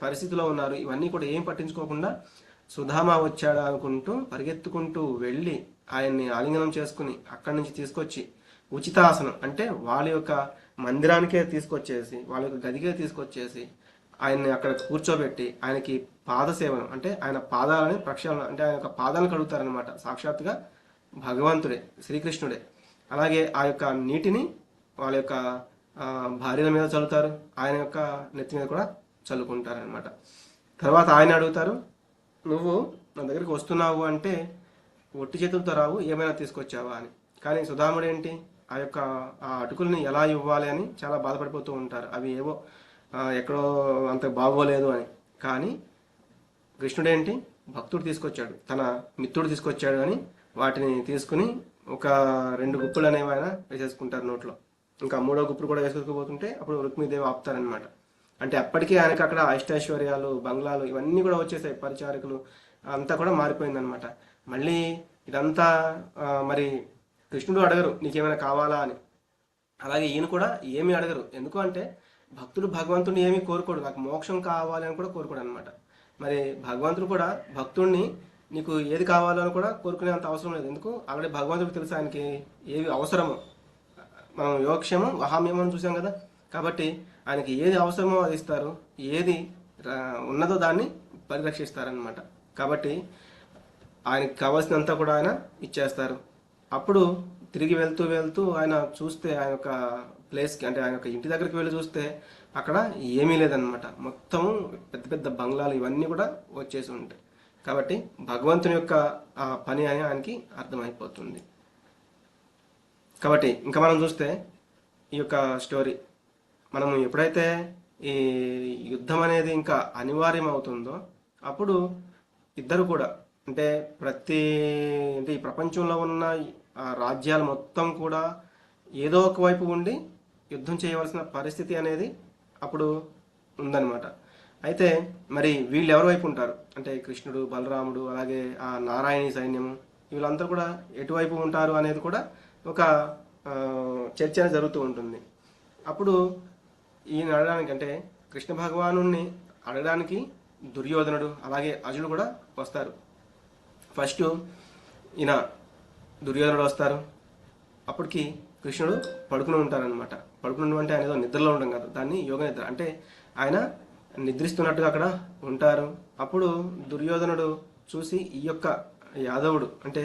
[SPEAKER 1] పరిస్థితిలో ఉన్నారు, ఇవన్నీ కూడా ఏం పట్టించుకోకుండా సుధామ వచ్చాడా అనుకుంటూ పరిగెత్తుకుంటూ వెళ్ళి ఆయన్ని ఆలింగనం చేసుకుని అక్కడి నుంచి తీసుకొచ్చి ఉచితాసనం అంటే వాళ్ళ యొక్క మందిరానికే తీసుకొచ్చేసి, వాళ్ళ యొక్క గదికే తీసుకొచ్చేసి ఆయన్ని అక్కడ కూర్చోబెట్టి ఆయనకి పాద సేవనం అంటే ఆయన పాదాలని ప్రక్షాళన అంటే ఆయన యొక్క పాదాలను కడుగుతారనమాట. సాక్షాత్తుగా భగవంతుడే, శ్రీకృష్ణుడే. అలాగే ఆ యొక్క నీటిని వాళ్ళ యొక్క భార్యల మీద చల్లుతారు, ఆయన యొక్క నెత్తి మీద కూడా చల్లుకుంటారనమాట. తర్వాత ఆయన అడుగుతారు, నువ్వు నా దగ్గరికి వస్తున్నావు అంటే ఒట్టి చేతులతో రావు, ఏమైనా తీసుకొచ్చావా అని. కానీ సుధాముడు ఏంటి, ఆ యొక్క ఆ అటుకుల్ని ఎలా ఇవ్వాలి అని చాలా బాధపడిపోతూ ఉంటారు. అవి ఏవో ఎక్కడో అంత బాగోలేదు అని. కానీ కృష్ణుడేంటి, భక్తుడు తీసుకొచ్చాడు, తన మిత్రుడు తీసుకొచ్చాడు అని వాటిని తీసుకుని ఒక 2 గుప్పులు అనేవి ఆయన వేసేసుకుంటారు నోట్లో. ఇంకా 3వ గుప్పుడు కూడా వేసుకోకపోతుంటే అప్పుడు రుక్మిదేవి ఆపుతారనమాట. అంటే అప్పటికే ఆయనకి అక్కడ అష్టైశ్వర్యాలు, బంగ్లాలు ఇవన్నీ కూడా వచ్చేసాయి, పరిచారకులు అంతా కూడా మారిపోయిందనమాట. మళ్ళీ ఇదంతా మరి కృష్ణుడు అడగరు నీకేమైనా కావాలా అని, అలాగే ఈయన కూడా ఏమీ అడగరు. ఎందుకు అంటే భక్తుడు భగవంతుడిని ఏమీ కోరుకోడు, నాకు మోక్షం కావాలి అని కూడా కోరుకోడు అనమాట. మరి భగవంతుడు కూడా భక్తుడిని నీకు ఏది కావాలో అని కూడా కోరుకునేంత అవసరం లేదు. ఎందుకు, ఆల్రెడీ భగవంతుడికి తెలుసు ఆయనకి ఏవి అవసరమో. మనం యోగక్షేమం వహామ్యమం చూసాం కదా. కాబట్టి ఆయనకి ఏది అవసరమో అది ఇస్తారు, ఏది ఉన్నదో దాన్ని పరిరక్షిస్తారనమాట. కాబట్టి ఆయనకి కావాల్సినంతా కూడా ఆయన ఇచ్చేస్తారు. అప్పుడు తిరిగి వెళ్తూ వెళ్తూ ఆయన చూస్తే ఆయన యొక్క ప్లేస్కి అంటే ఆయన యొక్క ఇంటి దగ్గరికి వెళ్ళి చూస్తే అక్కడ ఏమీ లేదనమాట. మొత్తం పెద్ద పెద్ద బంగ్లాలు ఇవన్నీ కూడా వచ్చేసి ఉంటాయి. కాబట్టి భగవంతుని యొక్క ఆ పని అని ఆయనకి అర్థమైపోతుంది. కాబట్టి ఇంకా మనం చూస్తే ఈ యొక్క స్టోరీ మనం ఎప్పుడైతే ఈ యుద్ధం అనేది ఇంకా అనివార్యం అవుతుందో అప్పుడు ఇద్దరు కూడా అంటే అంటే ఈ ప్రపంచంలో ఉన్న రాజ్యాలు మొత్తం కూడా ఏదో ఒక వైపు ఉండి యుద్ధం చేయవలసిన పరిస్థితి అనేది అప్పుడు ఉందన్నమాట. అయితే మరి వీళ్ళు ఎవరి వైపు ఉంటారు అంటే కృష్ణుడు, బలరాముడు, అలాగే ఆ నారాయణి సైన్యము, వీళ్ళంతా కూడా ఎటువైపు ఉంటారు అనేది కూడా ఒక చర్చ జరుగుతూ ఉంటుంది. అప్పుడు ఈయన అడగడానికి అంటే కృష్ణ భగవాను అడగడానికి దుర్యోధనుడు అలాగే అర్జునుడు కూడా వస్తారు. ఫస్ట్ ఈయన దుర్యోధనుడు వస్తారు. అప్పటికి కృష్ణుడు పడుకుని ఉంటారనమాట. పడుకుని అంటే ఆయన ఏదో నిద్రలో ఉండడం కాదు, దాన్ని యోగ నిద్ర అంటే ఆయన నిద్రిస్తున్నట్టుగా అక్కడ ఉంటారు. అప్పుడు దుర్యోధనుడు చూసి ఈ యొక్క యాదవుడు అంటే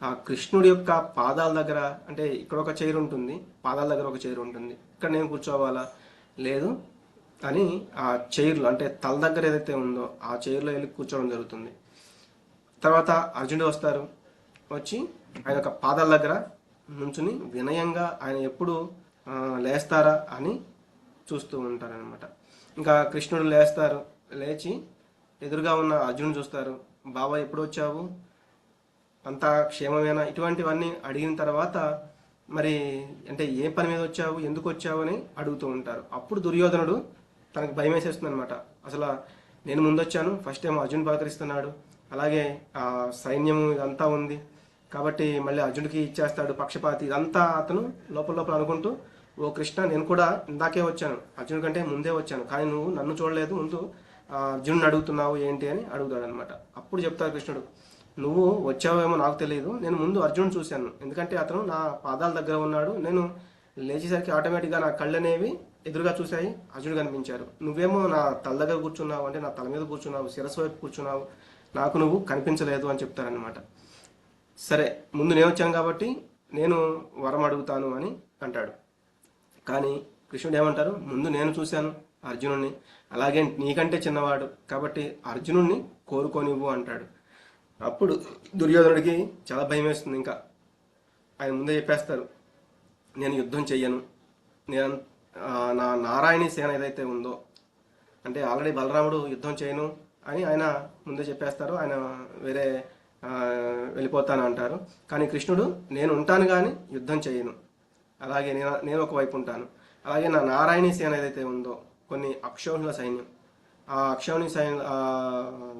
[SPEAKER 1] ఆ కృష్ణుడి యొక్క పాదాల దగ్గర అంటే ఇక్కడ ఒక చైర్ ఉంటుంది, పాదాల దగ్గర ఒక చైర్ ఉంటుంది, ఇక్కడ నేను కూర్చోవాలా లేదు అని ఆ చైర్లో అంటే తల దగ్గర ఏదైతే ఉందో ఆ చైర్లో వెళ్ళి కూర్చోవడం జరుగుతుంది. తర్వాత అర్జునుడు వస్తారు. వచ్చి ఆయన యొక్క పాదాల దగ్గర నుంచుని వినయంగా ఆయన ఎప్పుడు లేస్తారా అని చూస్తూ ఉంటారనమాట. ఇంకా కృష్ణుడు లేస్తారు. లేచి ఎదురుగా ఉన్న అర్జునుడు చూస్తారు. బాబా ఎప్పుడు వచ్చావు, అంతా క్షేమమేనా, ఇటువంటివన్నీ అడిగిన తర్వాత మరి అంటే ఏ పని మీద వచ్చావు, ఎందుకు వచ్చావు అని అడుగుతూ ఉంటారు. అప్పుడు దుర్యోధనుడు తనకు భయం వేసేస్తుంది అనమాట. అసలు నేను ముందు వచ్చాను, ఫస్ట్ టైం అర్జున్ పలకరిస్తున్నాడు, అలాగే ఆ సైన్యము ఇదంతా ఉంది కాబట్టి మళ్ళీ అర్జునుడికి ఇచ్చేస్తాడు పక్షపాతి, ఇదంతా అతను లోపల లోపల అనుకుంటూ, ఓ కృష్ణ నేను కూడా ఇందాకే వచ్చాను, అర్జునుడి కంటే ముందే వచ్చాను, కానీ నువ్వు నన్ను చూడలేదు, ముందు అర్జునుడిని అడుగుతున్నావు ఏంటి అని అడుగుతాడు అనమాట. అప్పుడు చెప్తాడు కృష్ణుడు, నువ్వు వచ్చావేమో నాకు తెలియదు, నేను ముందు అర్జునుడు చూశాను, ఎందుకంటే అతను నా పాదాల దగ్గర ఉన్నాడు, నేను లేచేసరికి ఆటోమేటిక్గా నా కళ్ళు అనేవి ఎదురుగా చూశాయి, అర్జునుడు కనిపించారు, నువ్వేమో నా తల దగ్గర కూర్చున్నావు అంటే నా తల మీద కూర్చున్నావు, శిరస్సు వైపు కూర్చున్నావు, నాకు నువ్వు కనిపించలేదు అని చెప్తారనమాట. సరే ముందు నేను వచ్చాను కాబట్టి నేను వరం అడుగుతాను అని అంటాడు. కానీ కృష్ణుడు ఏమంటారు, ముందు నేను చూశాను అర్జునుడిని, అలాగే నీకంటే చిన్నవాడు కాబట్టి అర్జునుడిని కోరుకోనివ్వు అంటాడు. అప్పుడు దుర్యోధనుడికి చాలా భయం వేస్తుంది. ఇంకా ఆయన ముందే చెప్పేస్తారు, నేను యుద్ధం చెయ్యను, నేను నా నారాయణి సేన ఏదైతే ఉందో అంటే ఆల్రెడీ బలరాముడు యుద్ధం చేయను అని ఆయన ముందే చెప్పేస్తారు. ఆయన వేరే ఆ, వెళ్ళిపోతాను అంటారు. కానీ కృష్ణుడు నేను ఉంటాను కానీ యుద్ధం చేయను, అలాగే నేను ఒకవైపు ఉంటాను. అలాగే నా నారాయణీ సేన ఏదైతే ఉందో, కొన్ని అక్షౌహిణుల సైన్యం, ఆ అక్షౌహిణి సైన్యం,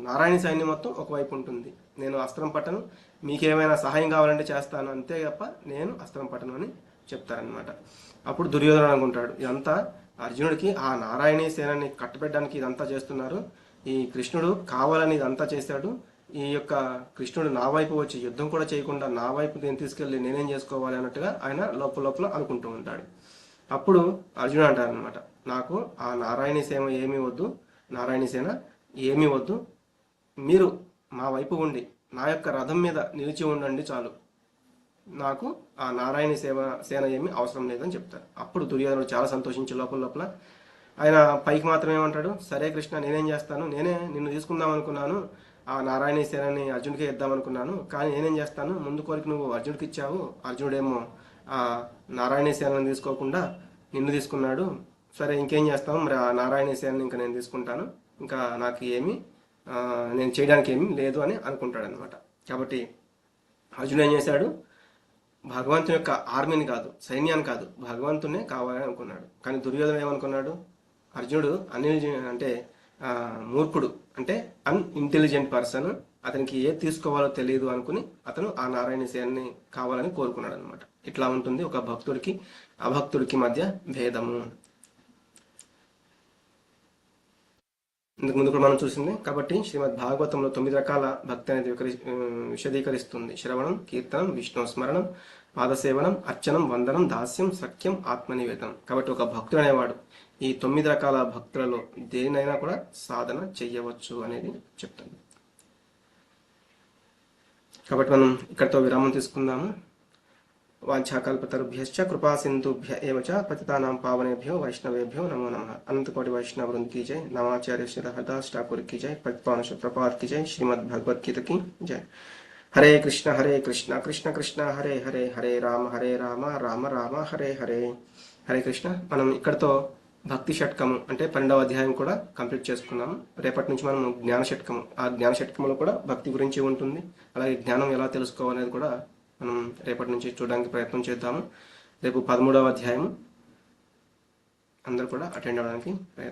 [SPEAKER 1] నారాయణ సైన్యం మొత్తం ఒకవైపు ఉంటుంది. నేను అస్త్రం పట్టను, మీకేమైనా సహాయం కావాలంటే చేస్తాను, అంతే తప్ప నేను అస్త్రం పట్టను అని చెప్తారనమాట. అప్పుడు దుర్యోధన అనుకుంటాడు, ఇదంతా అర్జునుడికి ఆ నారాయణీ సేనని కట్టబెట్టడానికి ఇదంతా చేస్తున్నారు, ఈ కృష్ణుడు కావాలని ఇదంతా చేశాడు, ఈ యొక్క కృష్ణుడు నా వైపు వచ్చి యుద్ధం కూడా చేయకుండా నా వైపు నేను తీసుకెళ్ళి నేనేం చేసుకోవాలి అన్నట్టుగా ఆయన లోపల లోపల అనుకుంటూ ఉంటాడు. అప్పుడు అర్జునుడు అంటారనమాట, నాకు ఆ నారాయణీ సేన ఏమీ వద్దు, నారాయణీ సేన ఏమీ వద్దు, మీరు మా వైపు ఉండి నా యొక్క రథం మీద నిలిచి ఉండండి చాలు, నాకు ఆ నారాయణ సేన ఏమీ అవసరం లేదని చెప్తారు. అప్పుడు దుర్యోధనుడు చాలా సంతోషించి లోపల లోపల ఆయన పైకి మాత్రం ఏమంటాడు, సరే కృష్ణ నేనేం చేస్తాను, నేనే నిన్ను తీసుకుందాం అనుకున్నాను, ఆ నారాయణ సేనని అర్జునుడికి ఇద్దాం అనుకున్నాను, కానీ నేనేం చేస్తాను, ముందు కోరిక నువ్వు అర్జునుడికి ఇచ్చావు, అర్జునుడేమో ఆ నారాయణ సేనని తీసుకోకుండా నిన్ను తీసుకున్నాడు, సరే ఇంకేం చేస్తావు, మరి ఆ నారాయణ సేనని ఇంకా నేను తీసుకుంటాను, ఇంకా నాకు ఏమి నేను చేయడానికి ఏమీ లేదు అని అనుకుంటాడు అనమాట. కాబట్టి అర్జునుడు ఏం చేశాడు, భగవంతుని యొక్క ఆర్మీని కాదు, సైన్యాన్ని కాదు, భగవంతునే కావాలని అనుకున్నాడు. కానీ దుర్యోధన ఏమనుకున్నాడు, అర్జునుడు అంటే మూర్ఖుడు, అంటే అన్ఇంటెలిజెంట్ పర్సన్, అతనికి ఏది తీసుకోవాలో తెలియదు అనుకుని అతను ఆ నారాయణ సేనని కావాలని కోరుకున్నాడు అనమాట. ఇట్లా ఉంటుంది ఒక భక్తుడికి అభక్తుడికి మధ్య భేదము. ఇందుకు ముందు కూడా మనం చూసింది. కాబట్టి శ్రీమద్ భాగవతంలో 9 రకాల భక్తి అనేది విశదీకరిస్తుంది. శ్రవణం, కీర్తనం, విష్ణు స్మరణం, పాదసేవనం, అర్చనం, వందనం, దాస్యం, సఖ్యం, ఆత్మనివేదనం. కాబట్టి ఒక భక్తుడు అనేవాడు ఈ 9 రకాల భక్తులలో దేనైనా కూడా సాధన చెయ్యవచ్చు అనేది చెప్తుంది. కాబట్టి మనం ఇక్కడితో విరామం తీసుకుందాము. వాంఛాకల్పతరుభ్యశ్చ కృపా సింధుభ్య ఏవ చ పతితానాం పావనేభ్యో వైష్ణవేభ్యో నమో నమః. అనంతకోటి వైష్ణవ వృంద की जय. नवाचार्य श्री हरदास ठाकुर की जय. प्रतिपान प्रपात की जय. श्रीमद् भगवत गीता की जय. हरे कृष्ण कृष्ण कृष्ण हरे हरे, हरे राम राम राम हरे हरे. హరే కృష్ణ. మనం ఇక్కడతో భక్తి షట్కము అంటే 12వ అధ్యాయం కూడా కంప్లీట్ చేసుకున్నాము. రేపటి నుంచి మనం జ్ఞాన షట్కము, ఆ జ్ఞాన షట్కములో కూడా భక్తి గురించి ఉంటుంది. అలాగే జ్ఞానం ఎలా తెలుసుకోవాలనేది కూడా మనం రేపటి నుంచి చూడడానికి ప్రయత్నం చేద్దాము. రేపు 13వ అధ్యాయం అందరూ కూడా అటెండ్ అవ్వడానికి ప్రయత్నం